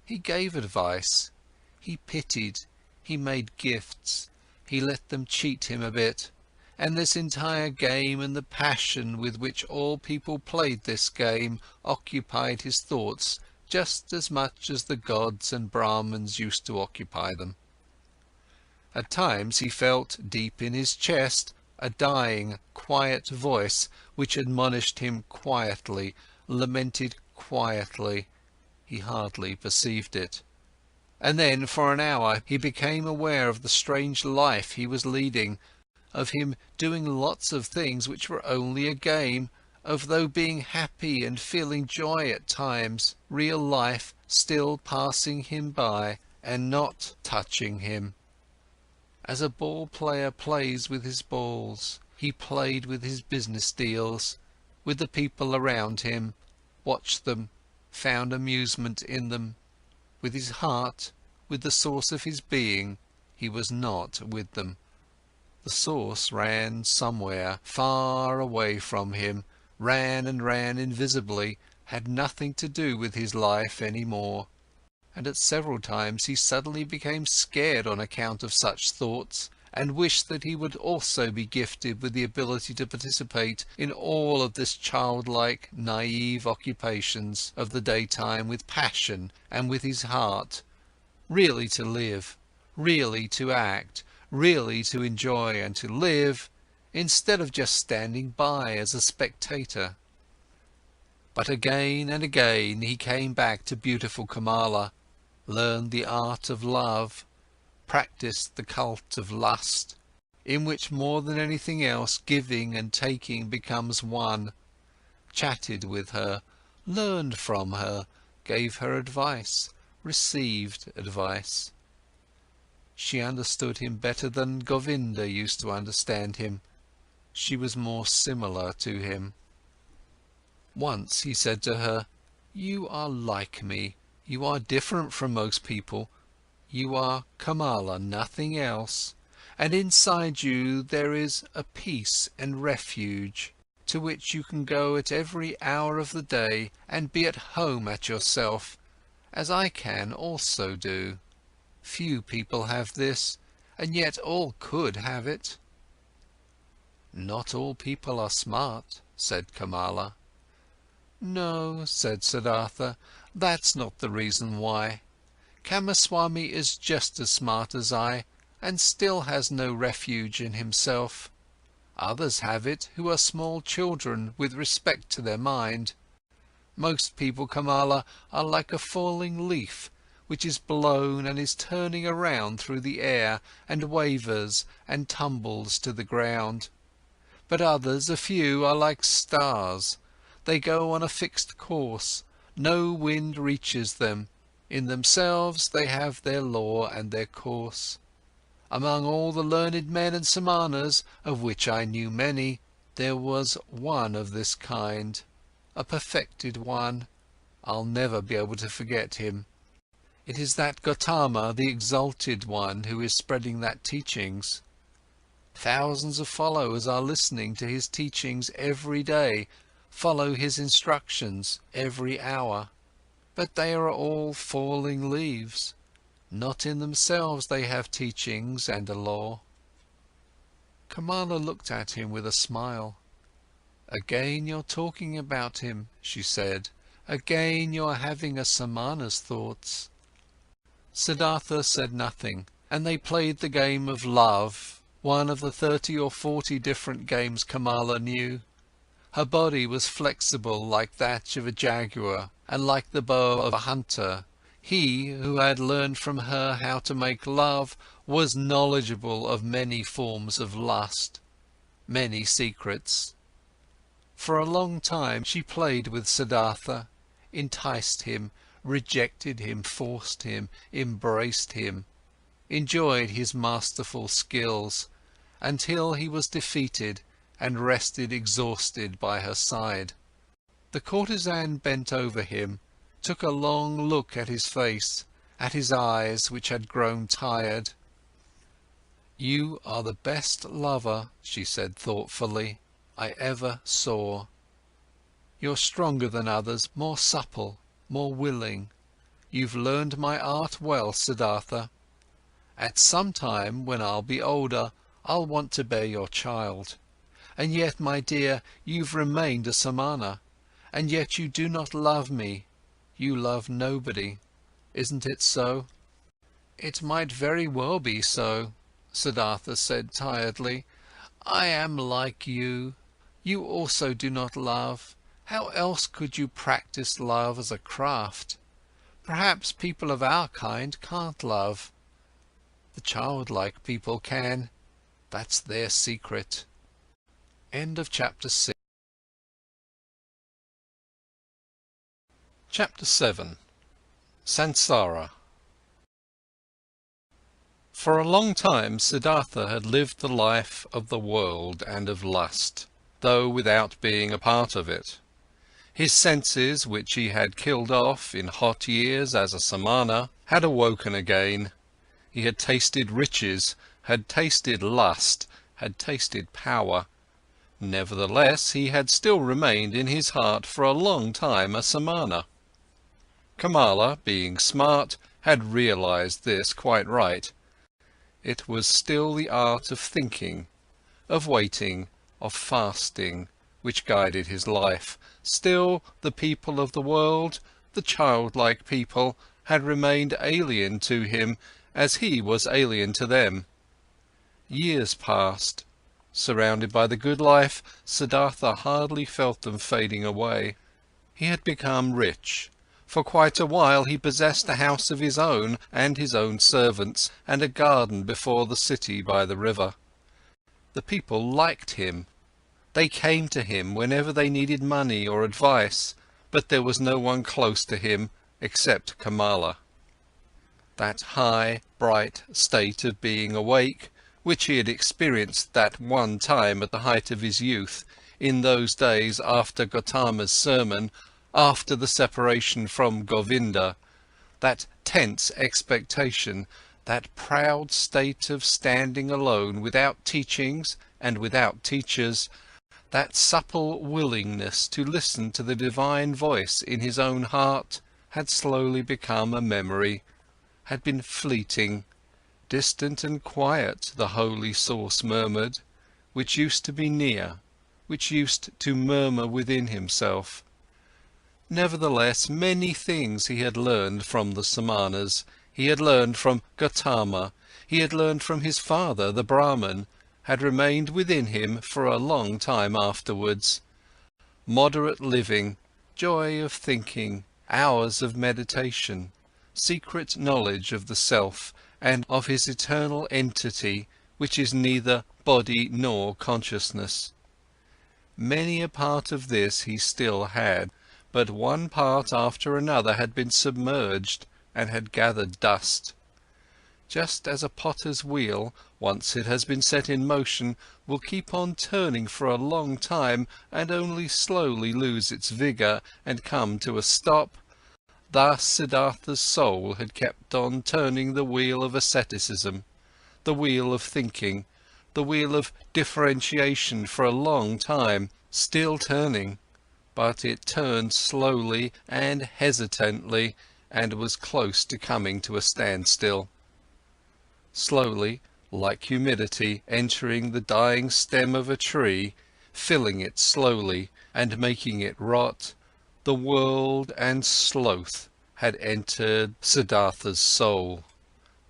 He gave advice, he pitied, he made gifts, he let them cheat him a bit, and this entire game and the passion with which all people played this game occupied his thoughts just as much as the gods and Brahmins used to occupy them. At times he felt deep in his chest a dying, quiet voice which admonished him quietly, lamented quietly. He hardly perceived it. And then for an hour he became aware of the strange life he was leading, of him doing lots of things which were only a game, of though being happy and feeling joy at times, real life still passing him by and not touching him. As a ball player plays with his balls, he played with his business deals, with the people around him, watched them, found amusement in them. With his heart, with the source of his being, he was not with them. The source ran somewhere, far away from him, ran and ran invisibly, had nothing to do with his life any more. And at several times he suddenly became scared on account of such thoughts, and wished that he would also be gifted with the ability to participate in all of this childlike, naive occupations of the daytime with passion and with his heart, really to live, really to act, really to enjoy and to live, instead of just standing by as a spectator. But again and again he came back to beautiful Kamala, learned the art of love, practiced the cult of lust, in which more than anything else giving and taking becomes one, chatted with her, learned from her, gave her advice, received advice. She understood him better than Govinda used to understand him. She was more similar to him. Once he said to her, "You are like me. You are different from most people. You are Kamala, nothing else. And inside you there is a peace and refuge, to which you can go at every hour of the day and be at home at yourself, as I can also do. Few people have this, and yet all could have it." "Not all people are smart," said Kamala. "No," said Siddhartha, "that's not the reason why. Kamaswami is just as smart as I, and still has no refuge in himself. Others have it who are small children with respect to their mind. Most people, Kamala, are like a falling leaf, which is blown and is turning around through the air and wavers and tumbles to the ground. But others, a few, are like stars. They go on a fixed course, no wind reaches them. In themselves they have their law and their course. Among all the learned men and samanas, of which I knew many, there was one of this kind, a perfected one. I'll never be able to forget him. It is that Gautama, the exalted one, who is spreading that teachings. Thousands of followers are listening to his teachings every day, follow his instructions every hour. But they are all falling leaves. Not in themselves they have teachings and a law." Kamala looked at him with a smile. "Again you're talking about him," she said. "Again you're having a samana's thoughts." Siddhartha said nothing, and they played the game of love, one of the 30 or 40 different games Kamala knew. Her body was flexible like that of a jaguar, and like the bow of a hunter. He, who had learned from her how to make love, was knowledgeable of many forms of lust, many secrets. For a long time she played with Siddhartha, enticed him, rejected him, forced him, embraced him, enjoyed his masterful skills, until he was defeated and rested exhausted by her side. The courtesan bent over him, took a long look at his face, at his eyes which had grown tired. "You are the best lover," she said thoughtfully, "I ever saw. You're stronger than others, more supple, more willing. You've learned my art well, Siddhartha. At some time, when I'll be older, I'll want to bear your child. And yet, my dear, you've remained a samana, and yet you do not love me. You love nobody. Isn't it so?" "It might very well be so," Siddhartha said tiredly. "I am like you. You also do not love. How else could you practice love as a craft? Perhaps people of our kind can't love. The childlike people can. That's their secret." End of chapter 6. Chapter 7. Sansara. For a long time Siddhartha had lived the life of the world and of lust, though without being a part of it. His senses, which he had killed off in hot years as a samana, had awoken again. He had tasted riches, had tasted lust, had tasted power. Nevertheless, he had still remained in his heart for a long time a samana. Kamala, being smart, had realized this quite right. It was still the art of thinking, of waiting, of fasting, which guided his life. Still, the people of the world, the childlike people, had remained alien to him, as he was alien to them. Years passed. Surrounded by the good life, Siddhartha hardly felt them fading away. He had become rich. For quite a while he possessed a house of his own and his own servants, and a garden before the city by the river. The people liked him. They came to him whenever they needed money or advice, but there was no one close to him except Kamala. That high, bright state of being awake, which he had experienced that one time at the height of his youth, in those days after Gautama's sermon, after the separation from Govinda, that tense expectation, that proud state of standing alone without teachings and without teachers, that supple willingness to listen to the divine voice in his own heart, had slowly become a memory, had been fleeting. Distant and quiet, the holy source murmured, which used to be near, which used to murmur within himself. Nevertheless, many things he had learned from the Samanas, he had learned from Gautama, he had learned from his father, the Brahman, had remained within him for a long time afterwards. Moderate living, joy of thinking, hours of meditation, secret knowledge of the self and of his eternal entity, which is neither body nor consciousness. Many a part of this he still had, but one part after another had been submerged and had gathered dust. Just as a potter's wheel, once it has been set in motion, will keep on turning for a long time and only slowly lose its vigour and come to a stop, thus Siddhartha's soul had kept on turning the wheel of asceticism, the wheel of thinking, the wheel of differentiation for a long time, still turning, but it turned slowly and hesitantly and was close to coming to a standstill. Slowly, like humidity entering the dying stem of a tree, filling it slowly and making it rot, the world and sloth had entered Siddhartha's soul.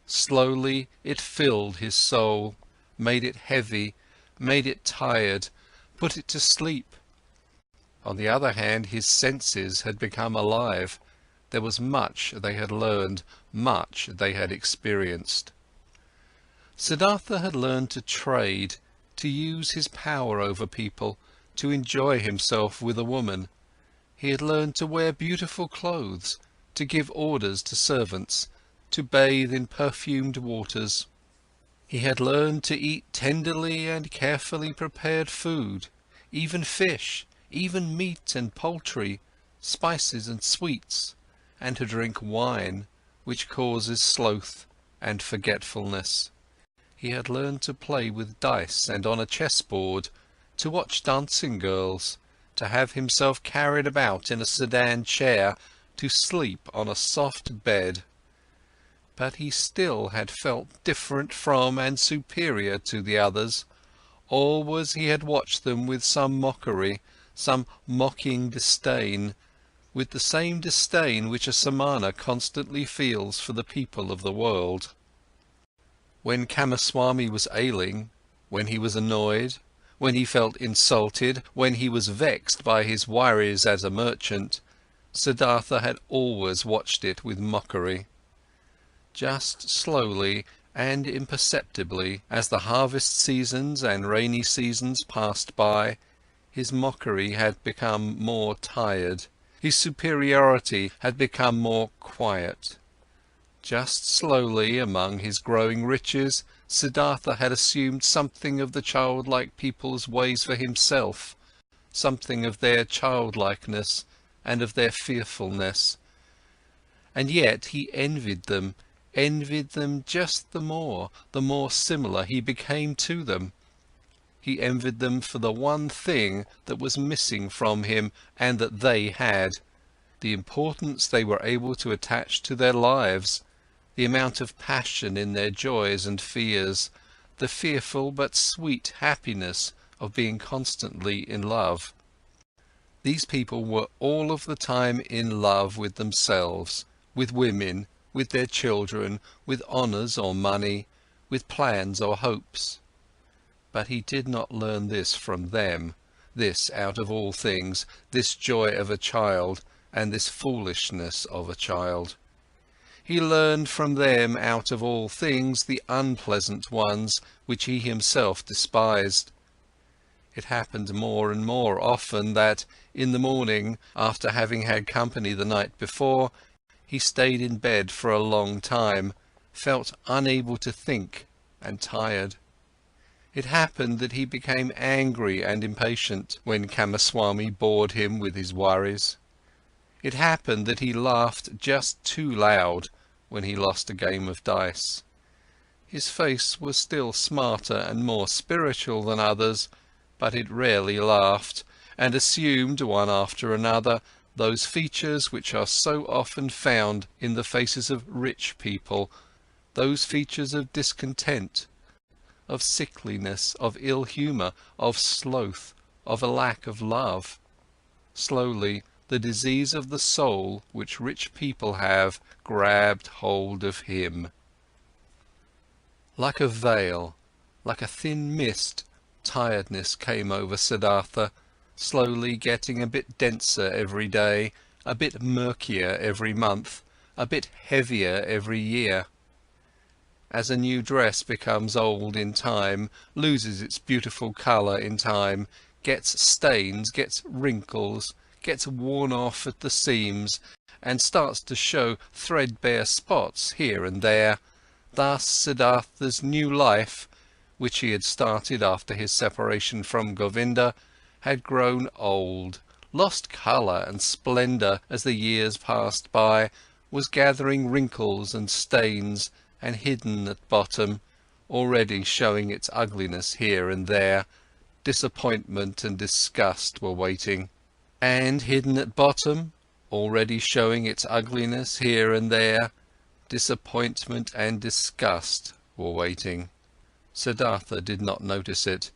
Slowly it filled his soul, made it heavy, made it tired, put it to sleep. On the other hand, his senses had become alive. There was much they had learned, much they had experienced. Siddhartha had learned to trade, to use his power over people, to enjoy himself with a woman. He had learned to wear beautiful clothes, to give orders to servants, to bathe in perfumed waters. He had learned to eat tenderly and carefully prepared food, even fish, even meat and poultry, spices and sweets, and to drink wine, which causes sloth and forgetfulness. He had learned to play with dice and on a chessboard, to watch dancing girls, to have himself carried about in a sedan chair, to sleep on a soft bed. But he still had felt different from and superior to the others. Always he had watched them with some mockery, some mocking disdain, with the same disdain which a Samana constantly feels for the people of the world. When Kamaswami was ailing, when he was annoyed, when he felt insulted, when he was vexed by his worries as a merchant, Siddhartha had always watched it with mockery. Just slowly and imperceptibly, as the harvest seasons and rainy seasons passed by, his mockery had become more tired, his superiority had become more quiet. Just slowly, among his growing riches, Siddhartha had assumed something of the childlike people's ways for himself, something of their childlikeness and of their fearfulness. And yet he envied them just the more similar he became to them. He envied them for the one thing that was missing from him and that they had, the importance they were able to attach to their lives, the amount of passion in their joys and fears, the fearful but sweet happiness of being constantly in love. These people were all of the time in love with themselves, with women, with their children, with honours or money, with plans or hopes. But he did not learn this from them, this out of all things, this joy of a child and this foolishness of a child. He learned from them out of all things the unpleasant ones which he himself despised. It happened more and more often that, in the morning, after having had company the night before, he stayed in bed for a long time, felt unable to think and tired. It happened that he became angry and impatient when Kamaswami bored him with his worries. It happened that he laughed just too loud when he lost a game of dice. His face was still smarter and more spiritual than others, but it rarely laughed, and assumed, one after another, those features which are so often found in the faces of rich people, those features of discontent, of sickliness, of ill humour, of sloth, of a lack of love. Slowly, the disease of the soul which rich people have grabbed hold of him. Like a veil, like a thin mist, tiredness came over Siddhartha, slowly getting a bit denser every day, a bit murkier every month, a bit heavier every year. As a new dress becomes old in time, loses its beautiful colour in time, gets stains, gets wrinkles, gets worn off at the seams, and starts to show threadbare spots here and there, thus Siddhartha's new life, which he had started after his separation from Govinda, had grown old, lost colour and splendour as the years passed by, was gathering wrinkles and stains, and hidden at bottom, already showing its ugliness here and there. Disappointment and disgust were waiting. And hidden at bottom, already showing its ugliness here and there, disappointment and disgust were waiting. Siddhartha did not notice it.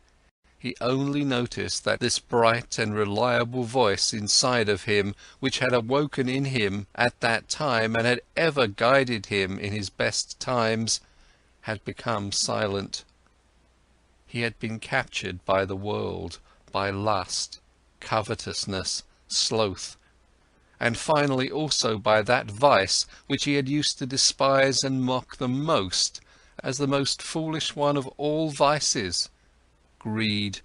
He only noticed that this bright and reliable voice inside of him, which had awoken in him at that time and had ever guided him in his best times, had become silent. He had been captured by the world, by lust, covetousness, sloth, and finally also by that vice which he had used to despise and mock the most as the most foolish one of all vices: greed.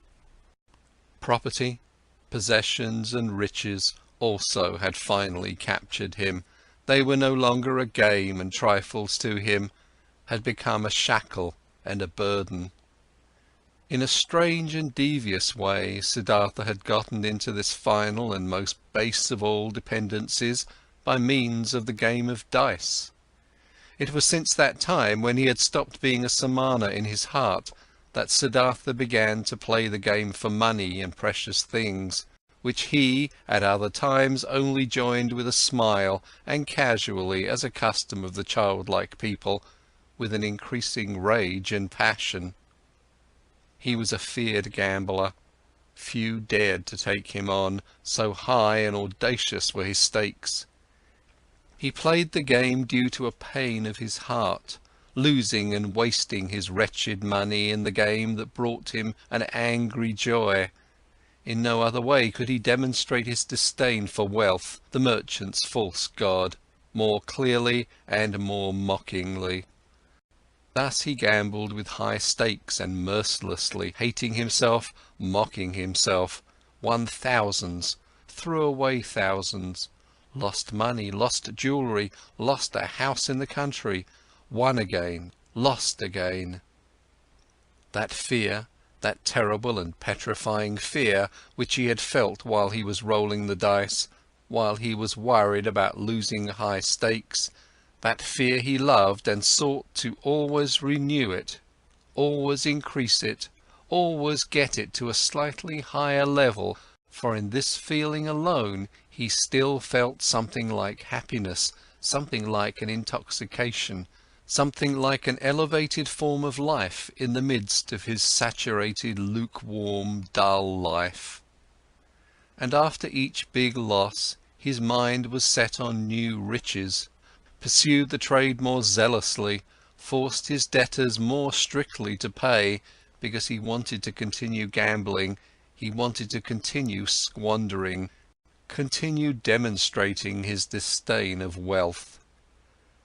Property, possessions and riches also had finally captured him. They were no longer a game and trifles to him, had become a shackle and a burden. In a strange and devious way, Siddhartha had gotten into this final and most base of all dependencies by means of the game of dice. It was since that time, when he had stopped being a Samana in his heart, that Siddhartha began to play the game for money and precious things, which he, at other times, only joined with a smile and casually as a custom of the childlike people, with an increasing rage and passion. He was a feared gambler. Few dared to take him on, so high and audacious were his stakes. He played the game due to a pain of his heart, losing and wasting his wretched money in the game that brought him an angry joy. In no other way could he demonstrate his disdain for wealth, the merchant's false god, more clearly and more mockingly. Thus he gambled with high stakes and mercilessly, hating himself, mocking himself, won thousands, threw away thousands, lost money, lost jewellery, lost a house in the country, won again, lost again. That fear, that terrible and petrifying fear which he had felt while he was rolling the dice, while he was worried about losing high stakes, that fear he loved and sought to always renew it, always increase it, always get it to a slightly higher level, for in this feeling alone he still felt something like happiness, something like an intoxication, something like an elevated form of life in the midst of his saturated, lukewarm, dull life. And after each big loss, his mind was set on new riches, pursued the trade more zealously, forced his debtors more strictly to pay, because he wanted to continue gambling, he wanted to continue squandering, continue demonstrating his disdain of wealth.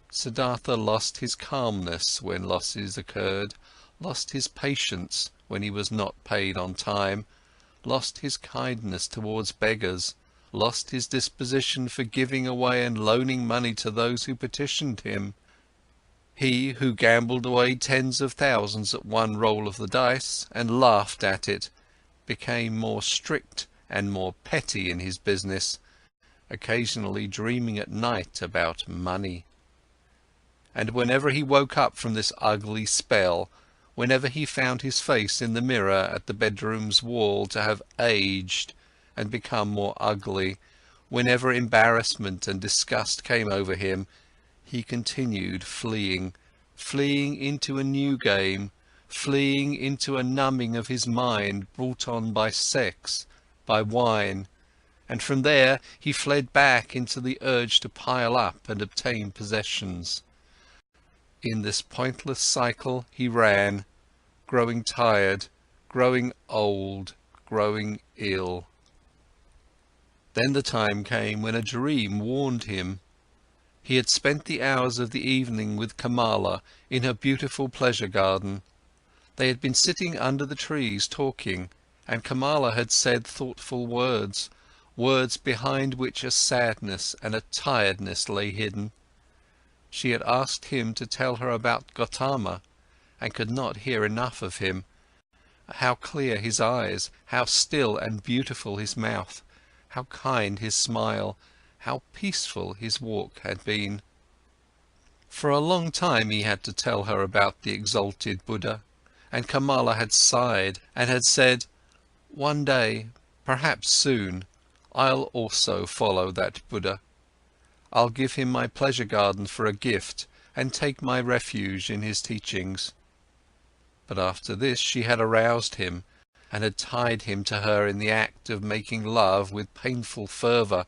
Siddhartha lost his calmness when losses occurred, lost his patience when he was not paid on time, lost his kindness towards beggars, lost his disposition for giving away and loaning money to those who petitioned him. He, who gambled away tens of thousands at one roll of the dice, and laughed at it, became more strict and more petty in his business, occasionally dreaming at night about money. And whenever he woke up from this ugly spell, whenever he found his face in the mirror at the bedroom's wall to have aged and become more ugly, whenever embarrassment and disgust came over him, he continued fleeing, fleeing into a new game, fleeing into a numbing of his mind brought on by sex, by wine, and from there he fled back into the urge to pile up and obtain possessions. In this pointless cycle he ran, growing tired, growing old, growing ill. Then the time came when a dream warned him. He had spent the hours of the evening with Kamala in her beautiful pleasure garden. They had been sitting under the trees talking, and Kamala had said thoughtful words, words behind which a sadness and a tiredness lay hidden. She had asked him to tell her about Gotama, and could not hear enough of him. How clear his eyes, how still and beautiful his mouth, how kind his smile, how peaceful his walk had been. For a long time he had to tell her about the exalted Buddha, and Kamala had sighed and had said, "One day, perhaps soon, I'll also follow that Buddha. I'll give him my pleasure garden for a gift and take my refuge in his teachings." But after this she had aroused him and had tied him to her in the act of making love with painful fervour,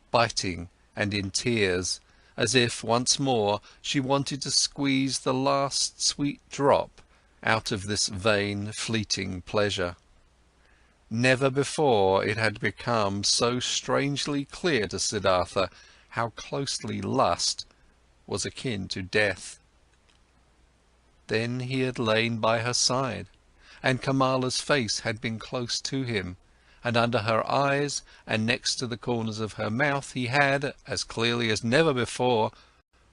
biting and in tears, as if once more she wanted to squeeze the last sweet drop out of this vain, fleeting pleasure. Never before it had become so strangely clear to Siddhartha how closely lust was akin to death. Then he had lain by her side, and Kamala's face had been close to him, and under her eyes and next to the corners of her mouth he had, as clearly as never before,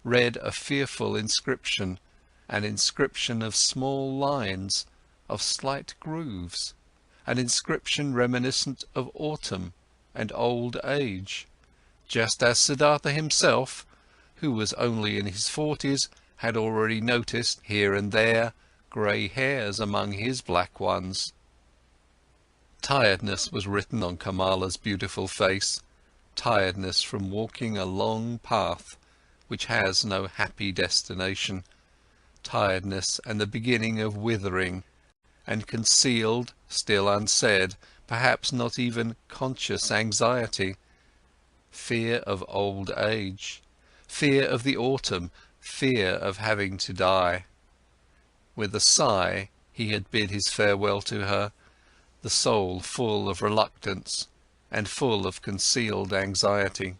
read a fearful inscription, an inscription of small lines, of slight grooves, an inscription reminiscent of autumn and old age, just as Siddhartha himself, who was only in his 40s, had already noticed here and there grey hairs among his black ones. Tiredness was written on Kamala's beautiful face, tiredness from walking a long path which has no happy destination, tiredness and the beginning of withering, and concealed, still unsaid, perhaps not even conscious anxiety, fear of old age, fear of the autumn, fear of having to die. With a sigh he had bid his farewell to her, the soul full of reluctance and full of concealed anxiety.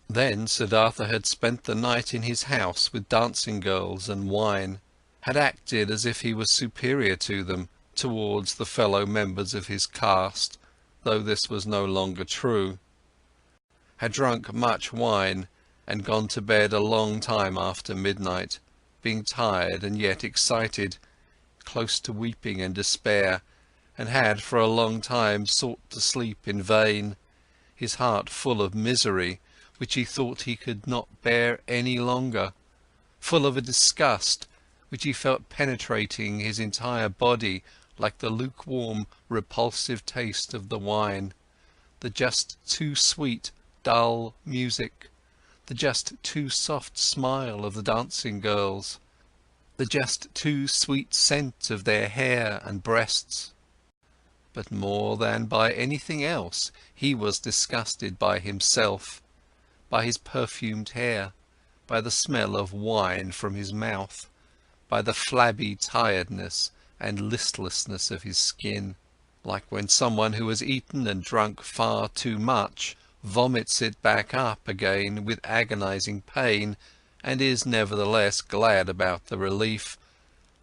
Then Siddhartha had spent the night in his house with dancing girls and wine, had acted as if he was superior to them, towards the fellow members of his caste, though this was no longer true, had drunk much wine and gone to bed a long time after midnight, being tired and yet excited, close to weeping and despair, and had for a long time sought to sleep in vain, his heart full of misery which he thought he could not bear any longer, full of a disgust which he felt penetrating his entire body like the lukewarm, repulsive taste of the wine, the just too sweet, dull music, the just too soft smile of the dancing girls, the just too sweet scent of their hair and breasts. But more than by anything else, he was disgusted by himself, by his perfumed hair, by the smell of wine from his mouth, by the flabby tiredness and listlessness of his skin, like when someone who has eaten and drunk far too much vomits it back up again with agonizing pain, and is nevertheless glad about the relief.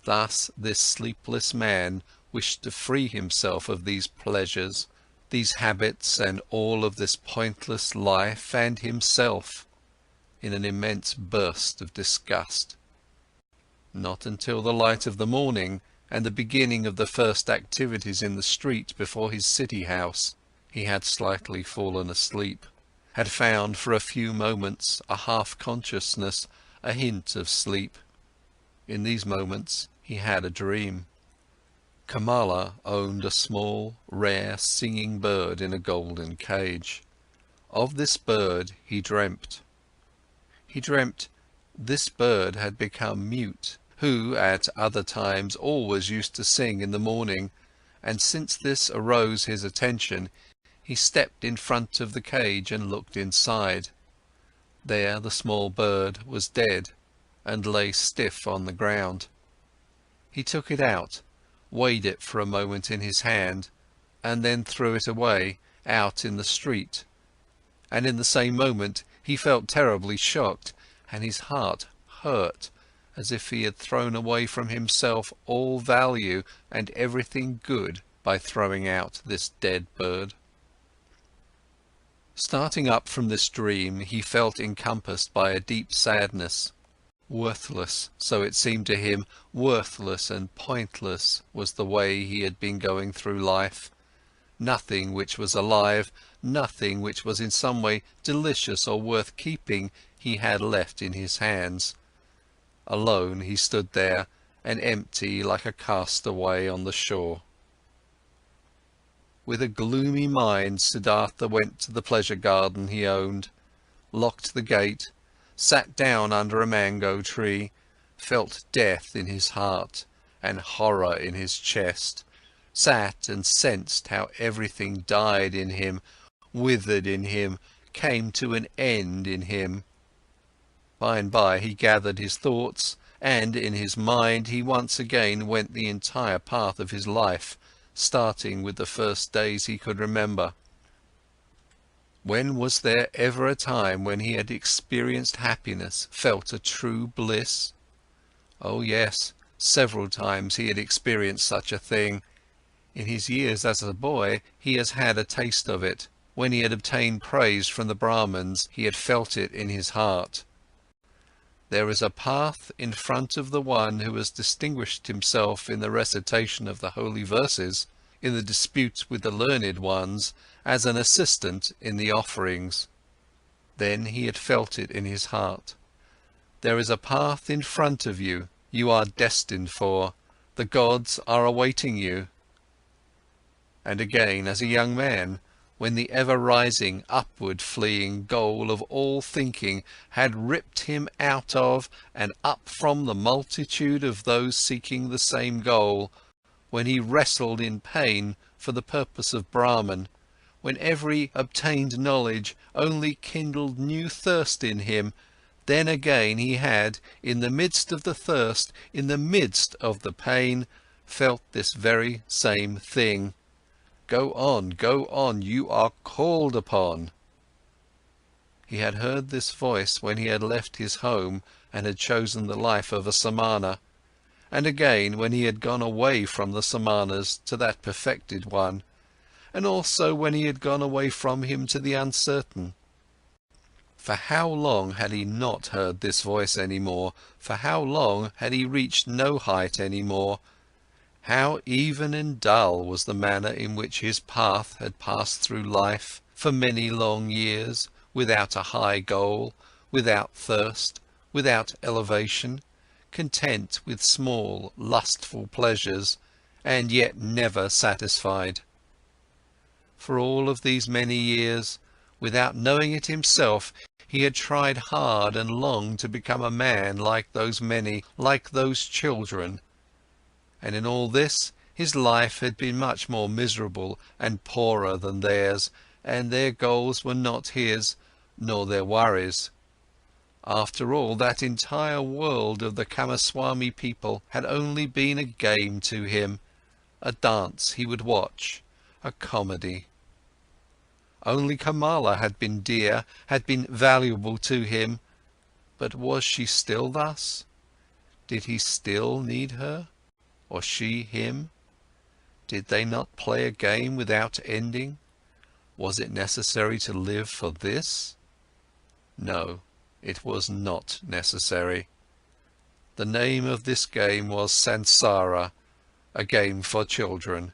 Thus this sleepless man wished to free himself of these pleasures, these habits, and all of this pointless life and himself, in an immense burst of disgust. Not until the light of the morning and the beginning of the first activities in the street before his city house, he had slightly fallen asleep, had found for a few moments a half-consciousness, a hint of sleep. In these moments he had a dream. Kamala owned a small, rare, singing bird in a golden cage. Of this bird he dreamt. He dreamt this bird had become mute, who at other times always used to sing in the morning, and since this arose his attention, he stepped in front of the cage and looked inside. There the small bird was dead and lay stiff on the ground. He took it out, weighed it for a moment in his hand, and then threw it away, out in the street. And in the same moment he felt terribly shocked, and his heart hurt, as if he had thrown away from himself all value and everything good by throwing out this dead bird. Starting up from this dream, he felt encompassed by a deep sadness. Worthless, so it seemed to him, worthless and pointless was the way he had been going through life. Nothing which was alive, nothing which was in some way delicious or worth keeping, he had left in his hands. Alone he stood there, and empty like a castaway on the shore. With a gloomy mind, Siddhartha went to the pleasure garden he owned, locked the gate, sat down under a mango tree, felt death in his heart and horror in his chest, sat and sensed how everything died in him, withered in him, came to an end in him. By and by he gathered his thoughts, and in his mind he once again went the entire path of his life, starting with the first days he could remember. When was there ever a time when he had experienced happiness, felt a true bliss? Oh yes, several times he had experienced such a thing. In his years as a boy he has had a taste of it. When he had obtained praise from the Brahmins, he had felt it in his heart. There is a path in front of the one who has distinguished himself in the recitation of the holy verses, in the disputes with the learned ones, as an assistant in the offerings. Then he had felt it in his heart. There is a path in front of you, you are destined for, the gods are awaiting you. And again, as a young man, when the ever-rising, upward-fleeing goal of all thinking had ripped him out of and up from the multitude of those seeking the same goal, when he wrestled in pain for the purpose of Brahman, when every obtained knowledge only kindled new thirst in him, then again he had, in the midst of the thirst, in the midst of the pain, felt this very same thing. Go on, you are called upon. He had heard this voice when he had left his home and had chosen the life of a samana, and again when he had gone away from the samanas to that perfected one, and also when he had gone away from him to the uncertain. For how long had he not heard this voice any more? For how long had he reached no height any more? How even and dull was the manner in which his path had passed through life for many long years, without a high goal, without thirst, without elevation, content with small, lustful pleasures, and yet never satisfied. For all of these many years, without knowing it himself, he had tried hard and long to become a man like those many, like those children. And in all this, his life had been much more miserable and poorer than theirs, and their goals were not his, nor their worries. After all, that entire world of the Kamaswami people had only been a game to him, a dance he would watch, a comedy. Only Kamala had been dear, had been valuable to him, but was she still thus? Did he still need her? Or she him? Did they not play a game without ending? Was it necessary to live for this? No, it was not necessary. The name of this game was Sansara, a game for children,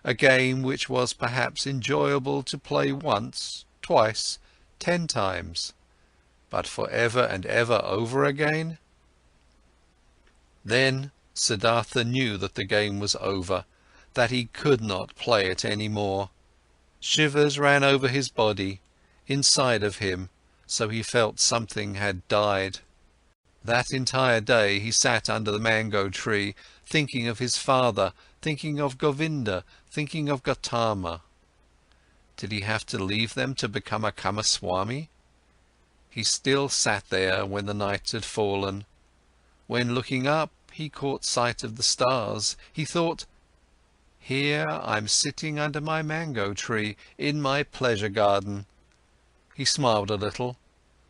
a game which was perhaps enjoyable to play once, twice, 10 times, but for ever and ever over again? Then Siddhartha knew that the game was over, that he could not play it any more. Shivers ran over his body, inside of him, so he felt something had died. That entire day he sat under the mango tree, thinking of his father, thinking of Govinda, thinking of Gautama. Did he have to leave them to become a Kamaswami? He still sat there when the night had fallen. When looking up, he caught sight of the stars. He thought, "Here I'm sitting under my mango tree, in my pleasure garden." He smiled a little.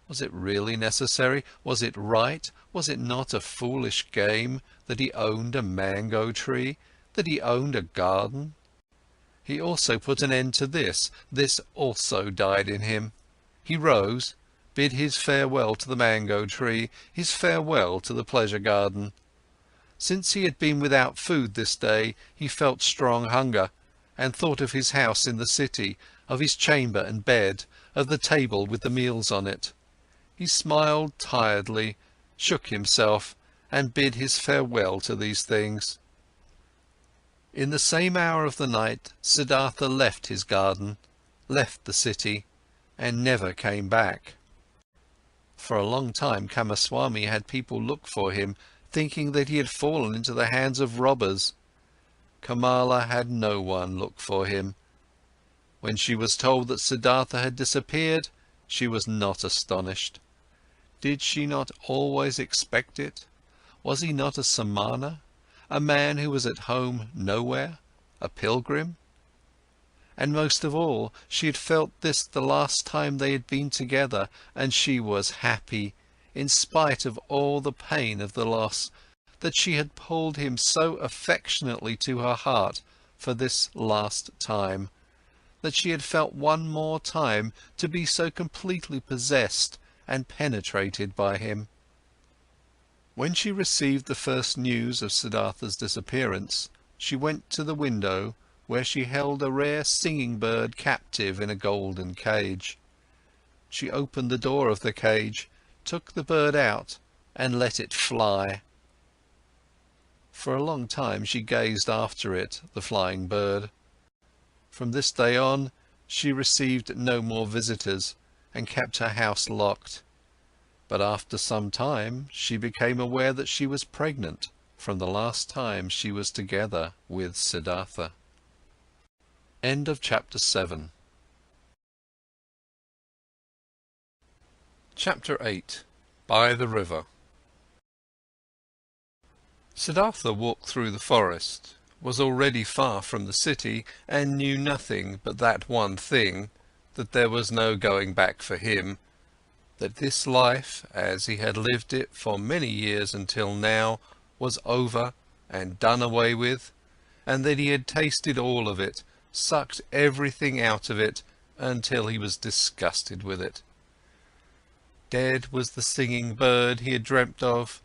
Was it really necessary? Was it right? Was it not a foolish game that he owned a mango tree, that he owned a garden? He also put an end to this. This also died in him. He rose, bid his farewell to the mango tree, his farewell to the pleasure garden. Since he had been without food this day, he felt strong hunger, and thought of his house in the city, of his chamber and bed, of the table with the meals on it. He smiled tiredly, shook himself, and bid his farewell to these things. In the same hour of the night, Siddhartha left his garden, left the city, and never came back. For a long time Kamaswami had people look for him, thinking that he had fallen into the hands of robbers. Kamala had no one look for him. When she was told that Siddhartha had disappeared, she was not astonished. Did she not always expect it? Was he not a samana, a man who was at home nowhere, a pilgrim? And most of all, she had felt this the last time they had been together, and she was happy, in spite of all the pain of the loss, that she had pulled him so affectionately to her heart for this last time, that she had felt one more time to be so completely possessed and penetrated by him. When she received the first news of Siddhartha's disappearance, she went to the window where she held a rare singing bird captive in a golden cage. She opened the door of the cage, took the bird out and let it fly. For a long time she gazed after it, the flying bird. From this day on, she received no more visitors and kept her house locked. But after some time, she became aware that she was pregnant from the last time she was together with Siddhartha. End of chapter 7. Chapter 8. By the River. Siddhartha walked through the forest, was already far from the city, and knew nothing but that one thing, that there was no going back for him, that this life, as he had lived it for many years until now, was over and done away with, and that he had tasted all of it, sucked everything out of it, until he was disgusted with it. Dead was the singing bird he had dreamt of.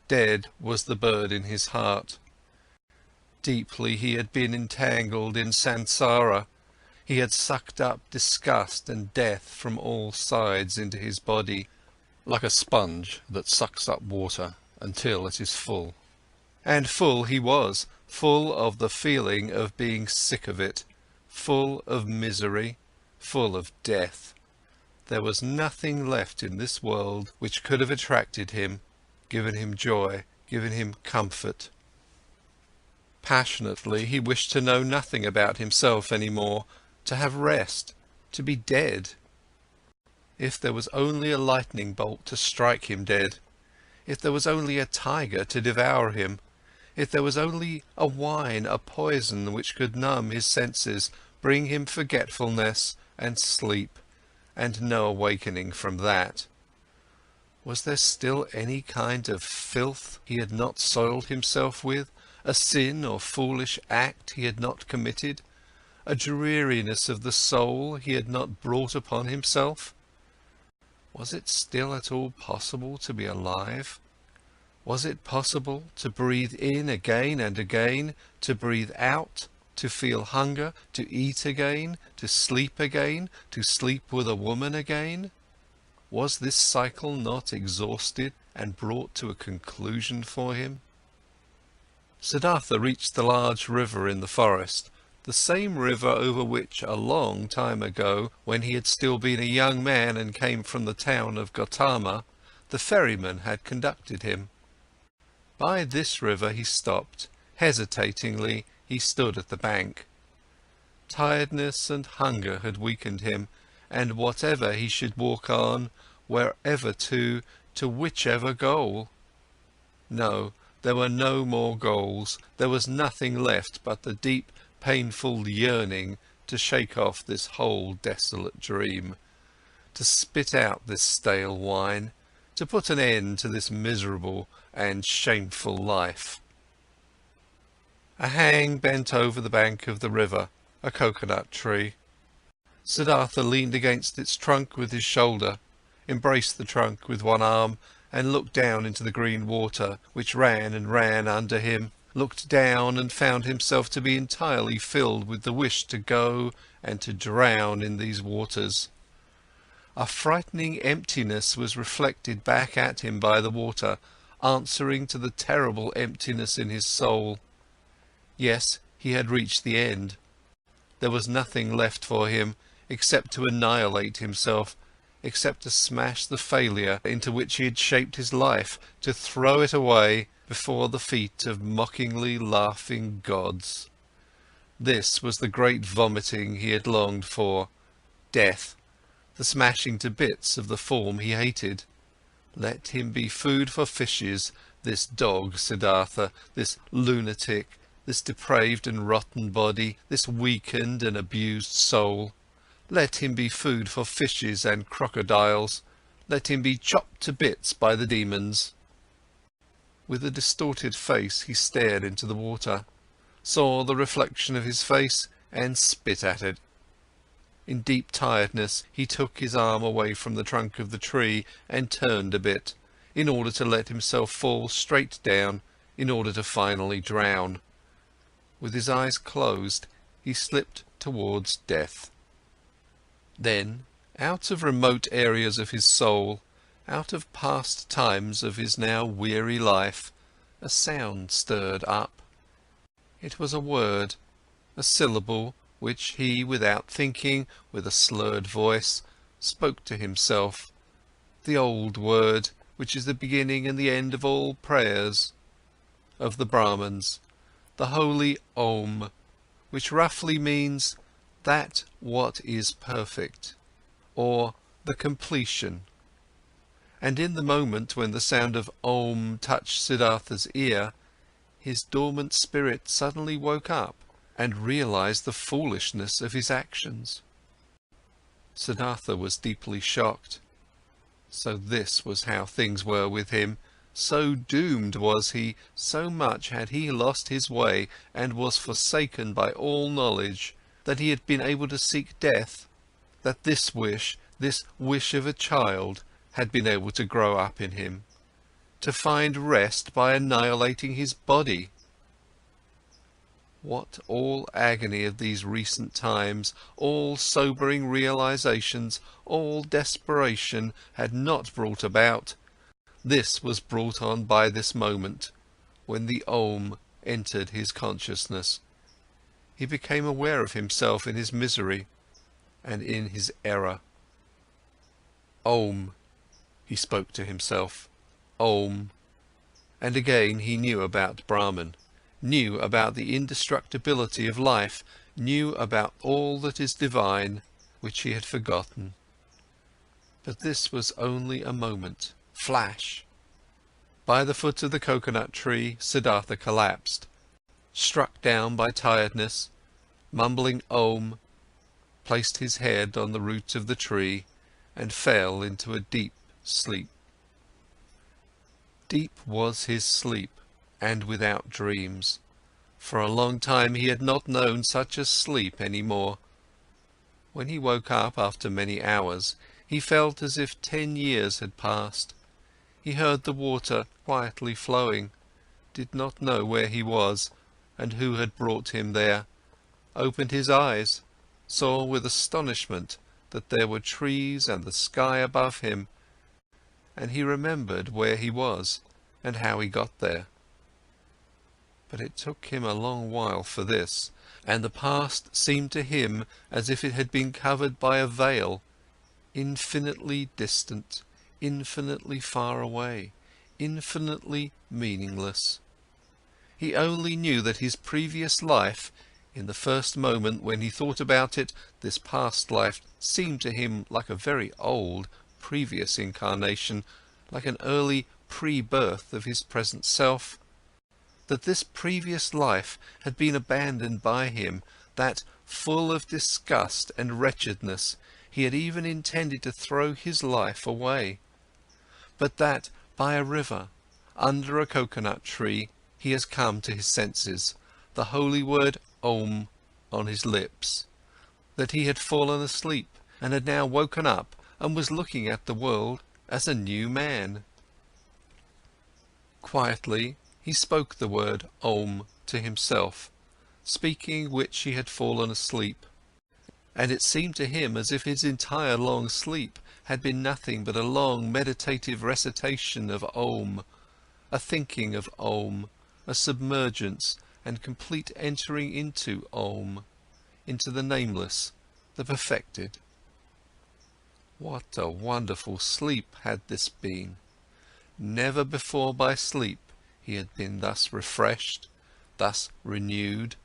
Dead was the bird in his heart. Deeply he had been entangled in samsara. He had sucked up disgust and death from all sides into his body, like a sponge that sucks up water until it is full. And full he was, full of the feeling of being sick of it, full of misery, full of death. There was nothing left in this world which could have attracted him, given him joy, given him comfort. Passionately he wished to know nothing about himself any more, to have rest, to be dead. If there was only a lightning bolt to strike him dead, if there was only a tiger to devour him, if there was only a wine, a poison which could numb his senses, bring him forgetfulness and sleep, and no awakening from that. Was there still any kind of filth he had not soiled himself with, a sin or foolish act he had not committed, a dreariness of the soul he had not brought upon himself? Was it still at all possible to be alive? Was it possible to breathe in again and again, to breathe out, to feel hunger, to eat again, to sleep with a woman again? Was this cycle not exhausted and brought to a conclusion for him? Siddhartha reached the large river in the forest, the same river over which a long time ago, when he had still been a young man and came from the town of Gautama, the ferryman had conducted him. By this river he stopped. Hesitatingly he stood at the bank. Tiredness and hunger had weakened him, and whatever he should walk on, wherever to whichever goal. No, there were no more goals, there was nothing left but the deep, painful yearning to shake off this whole desolate dream, to spit out this stale wine, to put an end to this miserable and shameful life. A hang bent over the bank of the river, a coconut tree. Siddhartha leaned against its trunk with his shoulder, embraced the trunk with one arm, and looked down into the green water, which ran and ran under him, looked down and found himself to be entirely filled with the wish to go and to drown in these waters. A frightening emptiness was reflected back at him by the water, answering to the terrible emptiness in his soul. Yes, he had reached the end. There was nothing left for him except to annihilate himself, except to smash the failure into which he had shaped his life, to throw it away before the feet of mockingly laughing gods. This was the great vomiting he had longed for, death, the smashing to bits of the form he hated. Let him be food for fishes, this dog Siddhartha, this lunatic, this depraved and rotten body, this weakened and abused soul. Let him be food for fishes and crocodiles. Let him be chopped to bits by the demons. With a distorted face he stared into the water, saw the reflection of his face and spit at it. In deep tiredness he took his arm away from the trunk of the tree and turned a bit, in order to let himself fall straight down, in order to finally drown. With his eyes closed he slipped towards death. Then, out of remote areas of his soul, out of past times of his now weary life, a sound stirred up. It was a word, a syllable, which he, without thinking, with a slurred voice, spoke to himself, the old word, which is the beginning and the end of all prayers of the Brahmins, the holy Om, which roughly means that what is perfect, or the completion. And in the moment when the sound of Om touched Siddhartha's ear, his dormant spirit suddenly woke up and realized the foolishness of his actions. Siddhartha was deeply shocked. So this was how things were with him. So doomed was he, so much had he lost his way and was forsaken by all knowledge, that he had been able to seek death, that this wish of a child, had been able to grow up in him, to find rest by annihilating his body. What all agony of these recent times, all sobering realizations, all desperation had not brought about, this was brought on by this moment, when the Om entered his consciousness. He became aware of himself in his misery and in his error. Om, he spoke to himself, Om. And again he knew about Brahman, knew about the indestructibility of life, knew about all that is divine, which he had forgotten. But this was only a moment, flash. By the foot of the coconut tree, Siddhartha collapsed, struck down by tiredness, mumbling Om, placed his head on the root of the tree, and fell into a deep sleep. Deep was his sleep, and without dreams. For a long time he had not known such a sleep any more. When he woke up after many hours, he felt as if 10 years had passed. He heard the water quietly flowing, did not know where he was, and who had brought him there, opened his eyes, saw with astonishment that there were trees and the sky above him, and he remembered where he was and how he got there. But it took him a long while for this, and the past seemed to him as if it had been covered by a veil, infinitely distant, infinitely far away, infinitely meaningless. He only knew that his previous life, in the first moment when he thought about it, this past life seemed to him like a very old, previous incarnation, like an early pre-birth of his present self, that this previous life had been abandoned by him, that, full of disgust and wretchedness, he had even intended to throw his life away, but that, by a river, under a coconut tree, he has come to his senses, the holy word Om on his lips, that he had fallen asleep and had now woken up and was looking at the world as a new man. Quietly he spoke the word Om to himself, speaking which he had fallen asleep, and it seemed to him as if his entire long sleep had been nothing but a long meditative recitation of Om, a thinking of Om, a submergence and complete entering into Om, into the nameless, the perfected. What a wonderful sleep had this been! Never before by sleep he had been thus refreshed, thus renewed,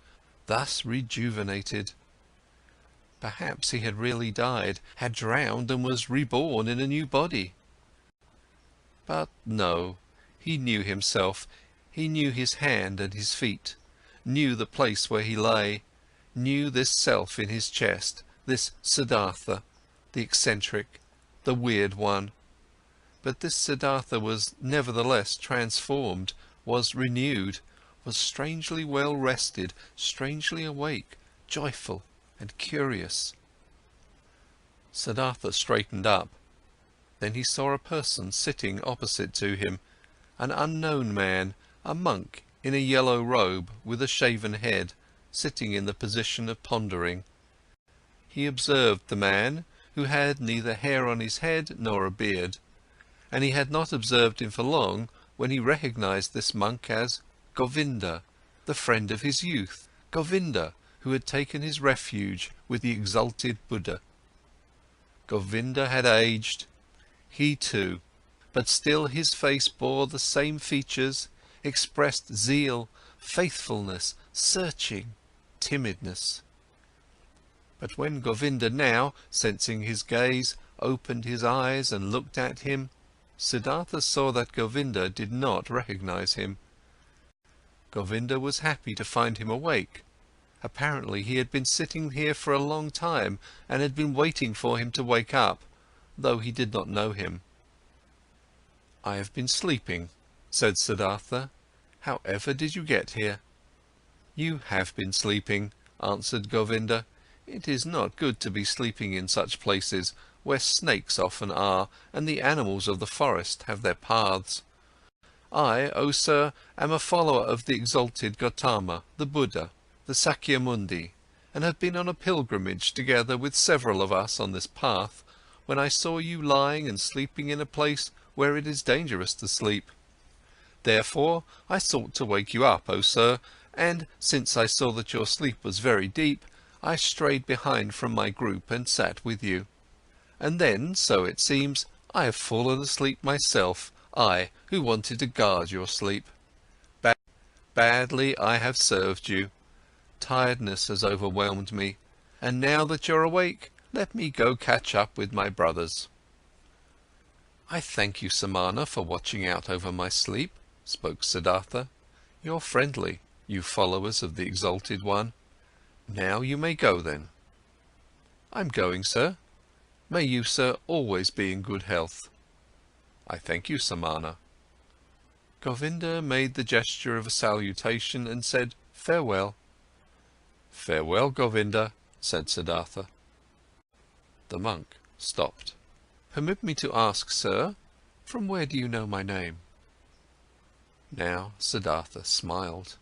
thus rejuvenated. Perhaps he had really died, had drowned and was reborn in a new body. But no, he knew himself, he knew his hand and his feet, knew the place where he lay, knew this self in his chest, this Siddhartha, the eccentric, the weird one. But this Siddhartha was nevertheless transformed, was renewed, was strangely well rested, strangely awake, joyful and curious. Siddhartha straightened up. Then he saw a person sitting opposite to him, an unknown man, a monk in a yellow robe with a shaven head, sitting in the position of pondering. He observed the man, who had neither hair on his head nor a beard, and he had not observed him for long when he recognized this monk as Govinda, the friend of his youth, Govinda, who had taken his refuge with the exalted Buddha. Govinda had aged, he too, but still his face bore the same features, expressed zeal, faithfulness, searching, timidness. But when Govinda now, sensing his gaze, opened his eyes and looked at him, Siddhartha saw that Govinda did not recognize him. Govinda was happy to find him awake. Apparently he had been sitting here for a long time and had been waiting for him to wake up, though he did not know him. "I have been sleeping," said Siddhartha. "However did you get here?" "You have been sleeping," answered Govinda. "It is not good to be sleeping in such places, where snakes often are, and the animals of the forest have their paths. I, O sir, am a follower of the exalted Gautama, the Buddha, the Sakyamundi, and have been on a pilgrimage together with several of us on this path, when I saw you lying and sleeping in a place where it is dangerous to sleep. Therefore I sought to wake you up, O sir, and since I saw that your sleep was very deep, I strayed behind from my group and sat with you. And then, so it seems, I have fallen asleep myself, I, who wanted to guard your sleep. Badly I have served you. Tiredness has overwhelmed me, and now that you're awake, let me go catch up with my brothers." "I thank you, Samana, for watching out over my sleep," spoke Siddhartha. "You're friendly, you followers of the Exalted One. Now you may go then." "I'm going, sir. May you, sir, always be in good health." "I thank you, Samana." Govinda made the gesture of a salutation and said, "Farewell." "Farewell, Govinda," said Siddhartha. The monk stopped. "Permit me to ask, sir, from where do you know my name?" Now Siddhartha smiled.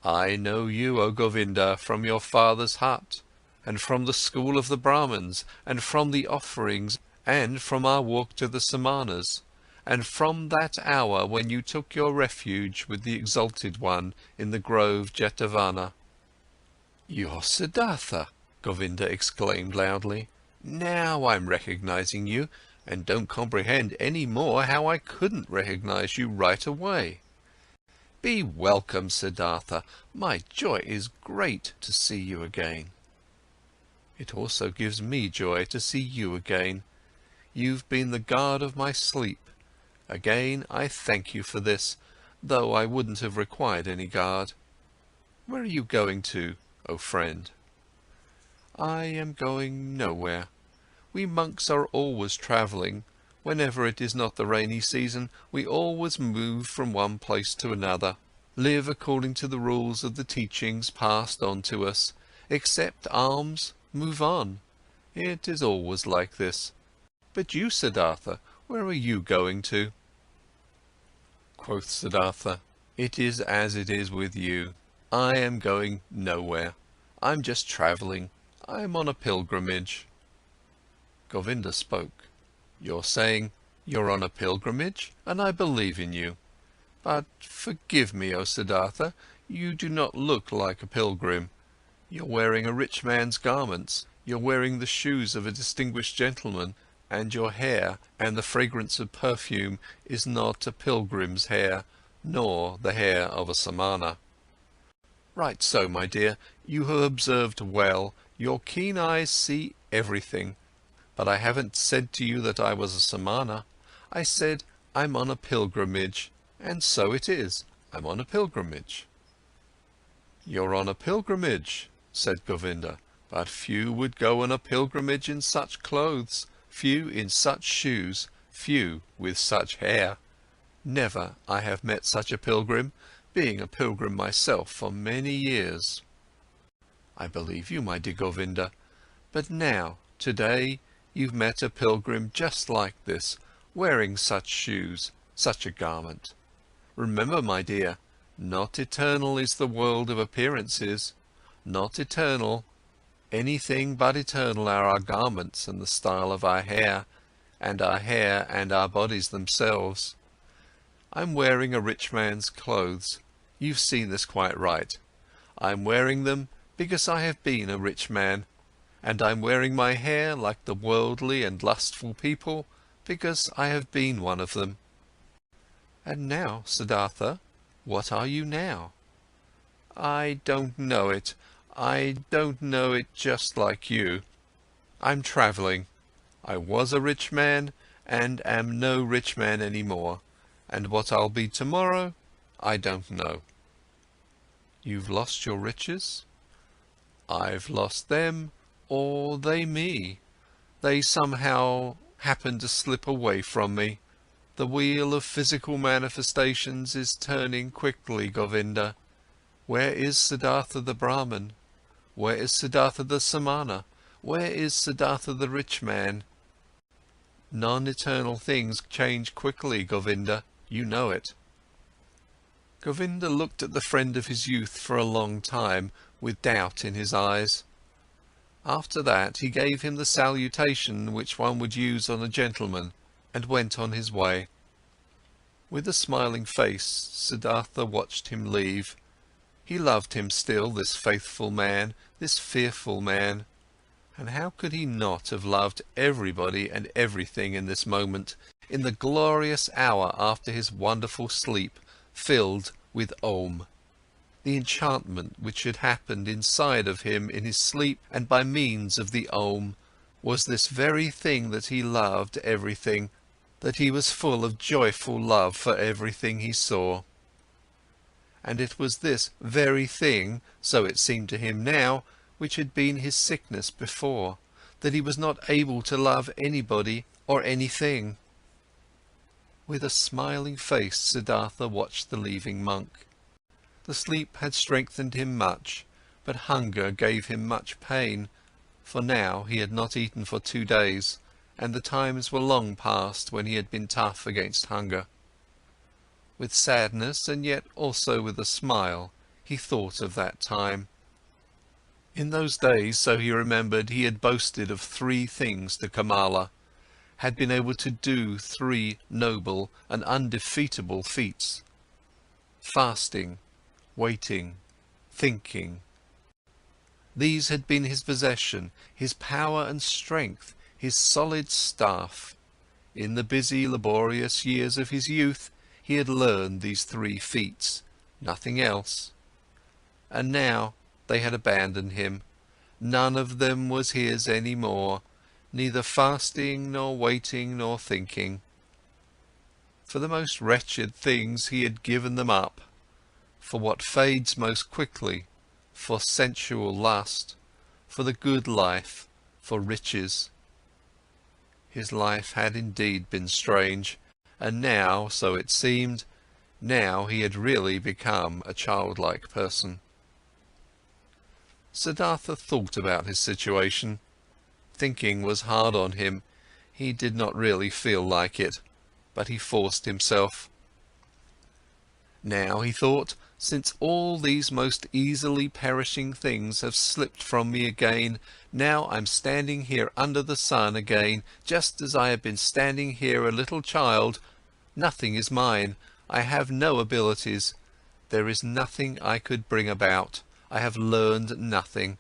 "I know you, O Govinda, from your father's hut, and from the school of the Brahmins, and from the offerings, and from our walk to the Samanas, and from that hour when you took your refuge with the Exalted One in the grove Jetavana." "You're Siddhartha!" Govinda exclaimed loudly. "Now I'm recognizing you, and don't comprehend any more how I couldn't recognize you right away. Be welcome, Siddhartha. My joy is great to see you again." "It also gives me joy to see you again. You've been the guard of my sleep. Again, I thank you for this, though I wouldn't have required any guard. Where are you going to, O friend?" "I am going nowhere. We monks are always travelling. Whenever it is not the rainy season, we always move from one place to another, live according to the rules of the teachings passed on to us, accept alms, move on. It is always like this. But you, Siddhartha, where are you going to?" Quoth Siddhartha, "It is as it is with you. I am going nowhere. I'm just travelling. I'm on a pilgrimage." Govinda spoke. "You're saying you're on a pilgrimage, and I believe in you. But forgive me, O Siddhartha, you do not look like a pilgrim. You're wearing a rich man's garments, you're wearing the shoes of a distinguished gentleman, and your hair and the fragrance of perfume is not a pilgrim's hair, nor the hair of a samana." "Right so, my dear, you have observed well, your keen eyes see everything. But I haven't said to you that I was a samana. I said, I'm on a pilgrimage, and so it is, I'm on a pilgrimage." "You're on a pilgrimage," said Govinda, "but few would go on a pilgrimage in such clothes, few in such shoes, few with such hair. Never I have met such a pilgrim, being a pilgrim myself for many years." "I believe you, my dear Govinda, but now, today, you've met a pilgrim just like this, wearing such shoes, such a garment. Remember, my dear, not eternal is the world of appearances, not eternal. Anything but eternal are our garments and the style of our hair and our bodies themselves. I'm wearing a rich man's clothes. You've seen this quite right. I'm wearing them because I have been a rich man, and I'm wearing my hair like the worldly and lustful people because I have been one of them." "And now, Siddhartha, what are you now?" "I don't know it. I don't know it just like you. I'm travelling. I was a rich man and am no rich man any more, and what I'll be tomorrow, I don't know." "You've lost your riches?" "I've lost them, or they me. They somehow happen to slip away from me. The wheel of physical manifestations is turning quickly, Govinda. Where is Siddhartha the Brahman? Where is Siddhartha the Samana? Where is Siddhartha the rich man? Non-eternal things change quickly, Govinda, you know it." Govinda looked at the friend of his youth for a long time, with doubt in his eyes. After that he gave him the salutation which one would use on a gentleman, and went on his way. With a smiling face, Siddhartha watched him leave. He loved him still, this faithful man, this fearful man. And how could he not have loved everybody and everything in this moment, in the glorious hour after his wonderful sleep, filled with Om? The enchantment which had happened inside of him in his sleep and by means of the Om was this very thing that he loved everything, that he was full of joyful love for everything he saw. And it was this very thing, so it seemed to him now, which had been his sickness before, that he was not able to love anybody or anything. With a smiling face, Siddhartha watched the leaving monk. The sleep had strengthened him much, but hunger gave him much pain, for now he had not eaten for 2 days, and the times were long past when he had been tough against hunger. With sadness, and yet also with a smile, he thought of that time. In those days, so he remembered, he had boasted of 3 things to Kamala, had been able to do 3 noble and undefeatable feats: fasting, waiting, thinking. These had been his possession, his power and strength, his solid staff. In the busy, laborious years of his youth, he had learned these three feats, nothing else. And now they had abandoned him. None of them was his any more, neither fasting, nor waiting, nor thinking. For the most wretched things he had given them up, for what fades most quickly, for sensual lust, for the good life, for riches. His life had indeed been strange, and now, so it seemed, now he had really become a childlike person. Siddhartha thought about his situation. Thinking was hard on him. He did not really feel like it, but he forced himself. Now, he thought, since all these most easily perishing things have slipped from me again, now I'm standing here under the sun again, just as I have been standing here a little child. Nothing is mine, I have no abilities, there is nothing I could bring about, I have learned nothing.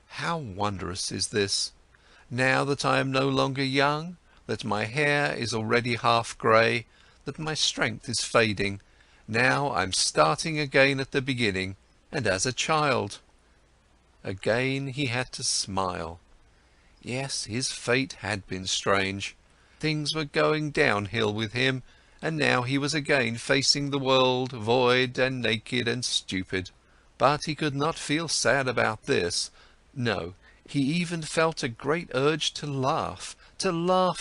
How wondrous is this! Now that I am no longer young, that my hair is already half grey, that my strength is fading, now I'm starting again at the beginning, and as a child. Again he had to smile. Yes, his fate had been strange. Things were going downhill with him, and now he was again facing the world, void and naked and stupid. But he could not feel sad about this. No, he even felt a great urge to laugh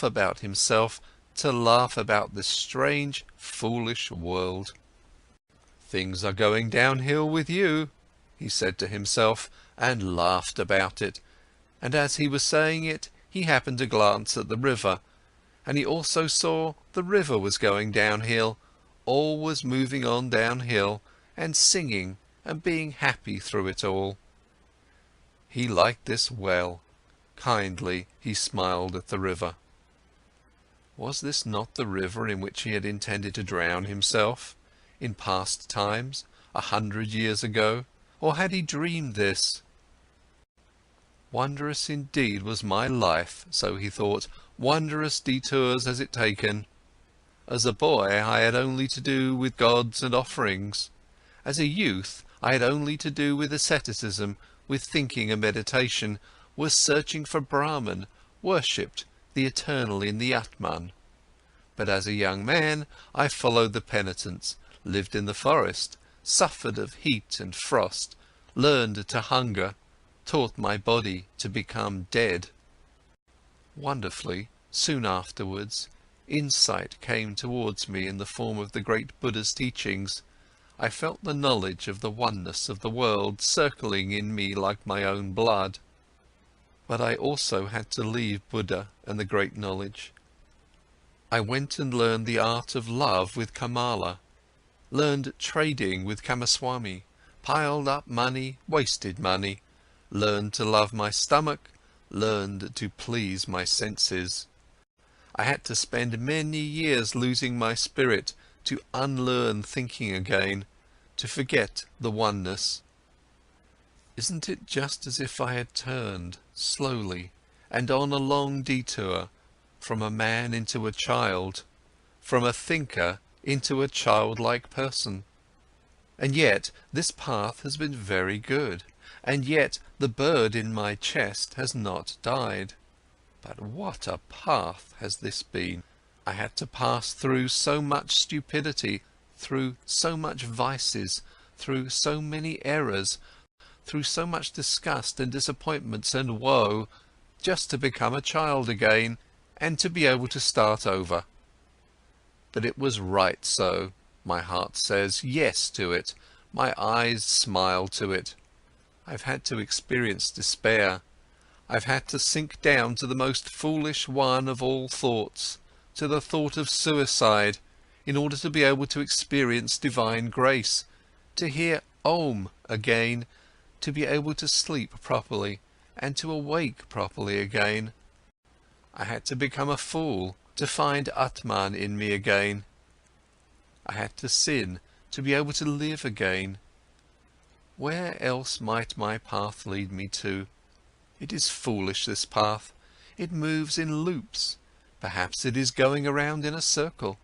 about himself, to laugh about this strange, foolish world. Things are going downhill with you, he said to himself, and laughed about it. And as he was saying it, he happened to glance at the river, and he also saw the river was going downhill, all was moving on downhill, and singing and being happy through it all. He liked this well. Kindly he smiled at the river. Was this not the river in which he had intended to drown himself, in past times, 100 years ago, or had he dreamed this? Wondrous indeed was my life, so he thought, wondrous detours has it taken. As a boy I had only to do with gods and offerings. As a youth I had only to do with asceticism, with thinking and meditation, was searching for Brahman, worshipped the eternal in the Atman. But as a young man I followed the penitents, lived in the forest, suffered of heat and frost, learned to hunger, taught my body to become dead. Wonderfully, soon afterwards, insight came towards me in the form of the great Buddha's teachings. I felt the knowledge of the oneness of the world circling in me like my own blood. But I also had to leave Buddha and the great knowledge. I went and learned the art of love with Kamala, learned trading with Kamaswami, piled up money, wasted money, learned to love my stomach, learned to please my senses. I had to spend many years losing my spirit, to unlearn thinking again, to forget the oneness. Isn't it just as if I had turned, slowly, and on a long detour, from a man into a child, from a thinker into a childlike person? And yet this path has been very good, and yet the bird in my chest has not died. But what a path has this been! I had to pass through so much stupidity, through so much vices, through so many errors, through so much disgust and disappointments and woe, just to become a child again, and to be able to start over. But it was right so, my heart says yes to it, my eyes smile to it. I've had to experience despair, I've had to sink down to the most foolish one of all thoughts, to the thought of suicide, in order to be able to experience divine grace, to hear Om again, to be able to sleep properly, and to awake properly again. I had to become a fool, to find Atman in me again. I had to sin, to be able to live again. Where else might my path lead me to? It is foolish, this path. It moves in loops. Perhaps it is going around in a circle.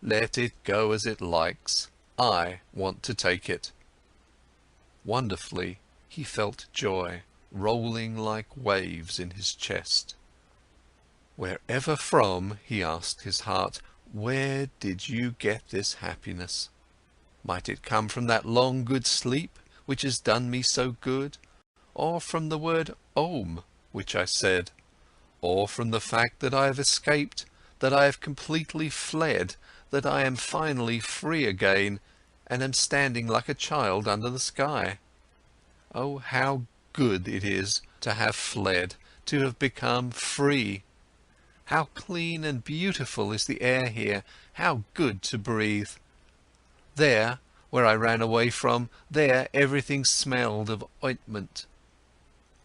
Let it go as it likes. I want to take it. Wonderfully, he felt joy rolling like waves in his chest. Wherever from, he asked his heart, where did you get this happiness? Might it come from that long good sleep, which has done me so good? Or from the word Om, which I said? Or from the fact that I have escaped, that I have completely fled, that I am finally free again, and am standing like a child under the sky? Oh, how good it is to have fled, to have become free! How clean and beautiful is the air here, how good to breathe! There, where I ran away from, there everything smelled of ointment,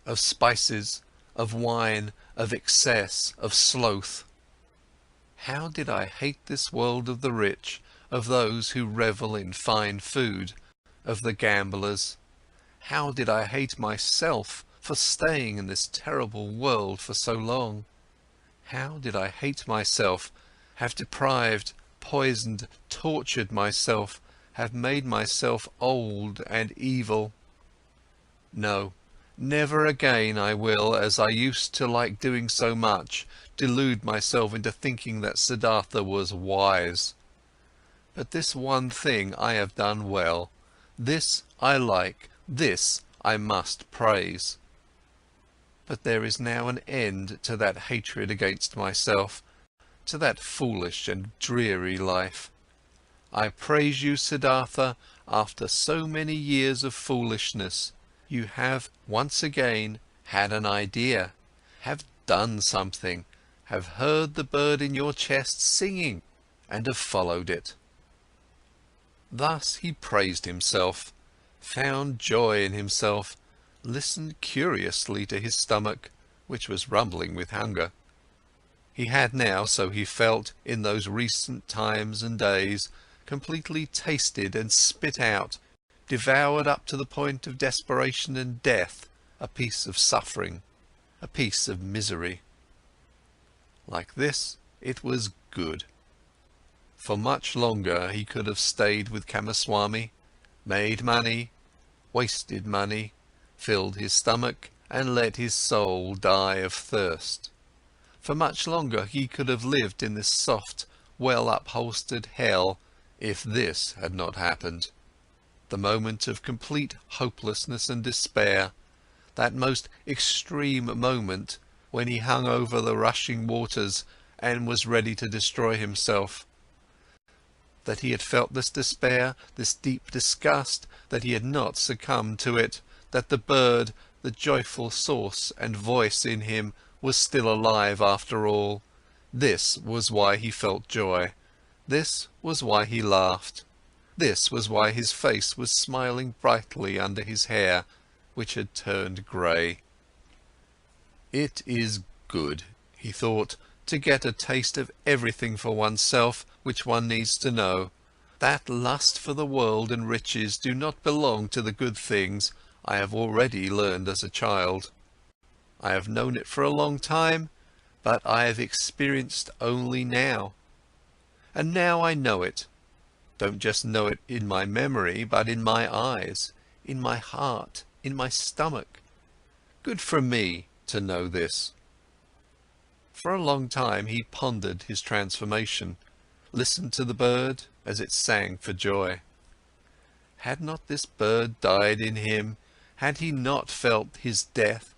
of spices, of wine, of excess, of sloth. How did I hate this world of the rich, of those who revel in fine food, of the gamblers? How did I hate myself for staying in this terrible world for so long? How did I hate myself, have deprived, poisoned, tortured myself, have made myself old and evil? No, never again I will, as I used to like doing so much, delude myself into thinking that Siddhartha was wise. But this one thing I have done well, this I like, this I must praise. But there is now an end to that hatred against myself, to that foolish and dreary life. I praise you, Siddhartha, after so many years of foolishness, you have once again had an idea, have done something, have heard the bird in your chest singing, and have followed it. Thus he praised himself, found joy in himself, listened curiously to his stomach, which was rumbling with hunger. He had now, so he felt, in those recent times and days, completely tasted and spit out, devoured up to the point of desperation and death, a piece of suffering, a piece of misery. Like this, it was good. For much longer he could have stayed with Kamaswami, made money, wasted money, filled his stomach and let his soul die of thirst. For much longer he could have lived in this soft, well-upholstered hell, if this had not happened. The moment of complete hopelessness and despair, that most extreme moment when he hung over the rushing waters and was ready to destroy himself. That he had felt this despair, this deep disgust, that he had not succumbed to it, that the bird, the joyful source and voice in him, was still alive after all. This was why he felt joy. This was why he laughed. This was why his face was smiling brightly under his hair, which had turned grey. It is good, he thought, to get a taste of everything for oneself which one needs to know. That lust for the world and riches do not belong to the good things I have already learned as a child. I have known it for a long time, but I have experienced only now. And now I know it. Don't just know it in my memory, but in my eyes, in my heart, in my stomach. Good for me to know this. For a long time he pondered his transformation, listened to the bird as it sang for joy. Had not this bird died in him? Had he not felt his death?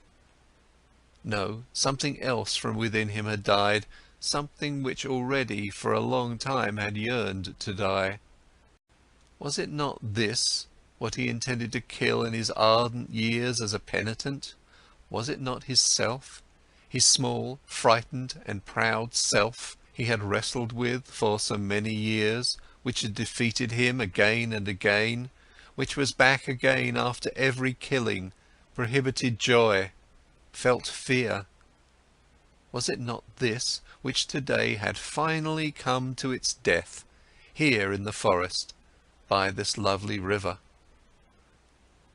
No, something else from within him had died, something which already for a long time had yearned to die. Was it not this, what he intended to kill in his ardent years as a penitent? Was it not his self, his small, frightened and proud self he had wrestled with for so many years, which had defeated him again and again, which was back again after every killing, prohibited joy, felt fear? Was it not this which today had finally come to its death, here in the forest, by this lovely river?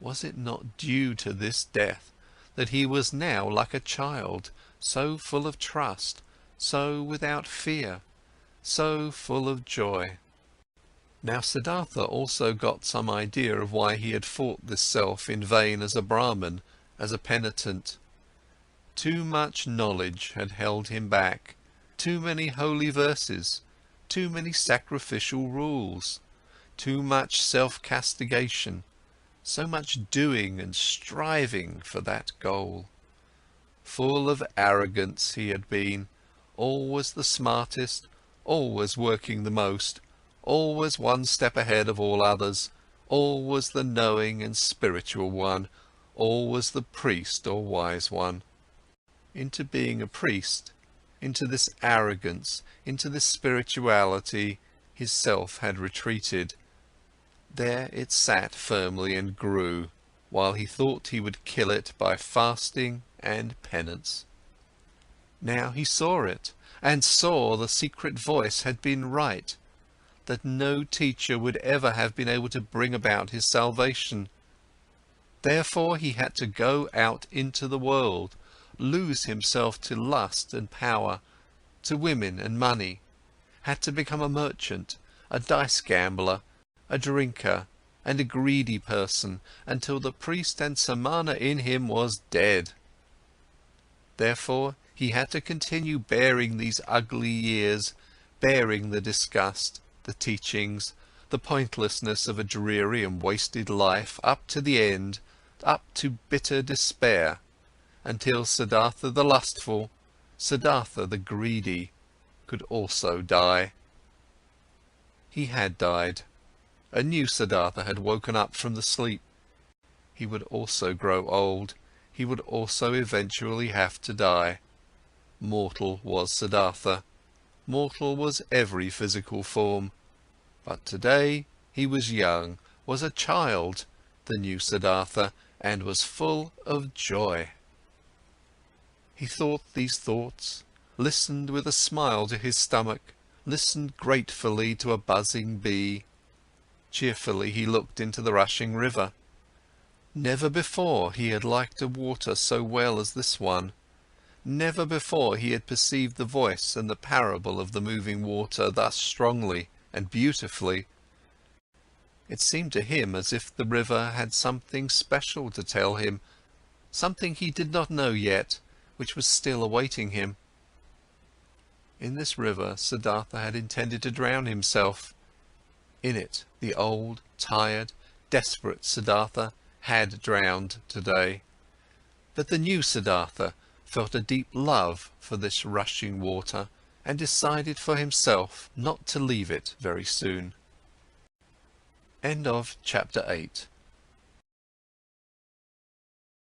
Was it not due to this death that he was now like a child, so full of trust, so without fear, so full of joy? Now Siddhartha also got some idea of why he had fought this self in vain as a Brahmin, as a penitent. Too much knowledge had held him back, too many holy verses, too many sacrificial rules, too much self-castigation, so much doing and striving for that goal. Full of arrogance he had been, always the smartest, always working the most, always one step ahead of all others, always the knowing and spiritual one, always the priest or wise one. Into being a priest, into this arrogance, into this spirituality, his self had retreated. There it sat firmly and grew, while he thought he would kill it by fasting and penance. Now he saw it, and saw the secret voice had been right, that no teacher would ever have been able to bring about his salvation. Therefore he had to go out into the world, lose himself to lust and power, to women and money, had to become a merchant, a dice gambler, a drinker, and a greedy person, until the priest and samana in him was dead. Therefore he had to continue bearing these ugly years, bearing the disgust, the teachings, the pointlessness of a dreary and wasted life up to the end, up to bitter despair, until Siddhartha the lustful, Siddhartha the greedy, could also die. He had died. A new Siddhartha had woken up from the sleep. He would also grow old, he would also eventually have to die. Mortal was Siddhartha, mortal was every physical form, but today he was young, was a child, the new Siddhartha, and was full of joy. He thought these thoughts, listened with a smile to his stomach, listened gratefully to a buzzing bee. Cheerfully he looked into the rushing river. Never before he had liked a water so well as this one. Never before he had perceived the voice and the parable of the moving water thus strongly and beautifully. It seemed to him as if the river had something special to tell him, something he did not know yet, which was still awaiting him. In this river Siddhartha had intended to drown himself. In it the old, tired, desperate Siddhartha had drowned today. But the new Siddhartha felt a deep love for this rushing water and decided for himself not to leave it very soon. End of chapter 8.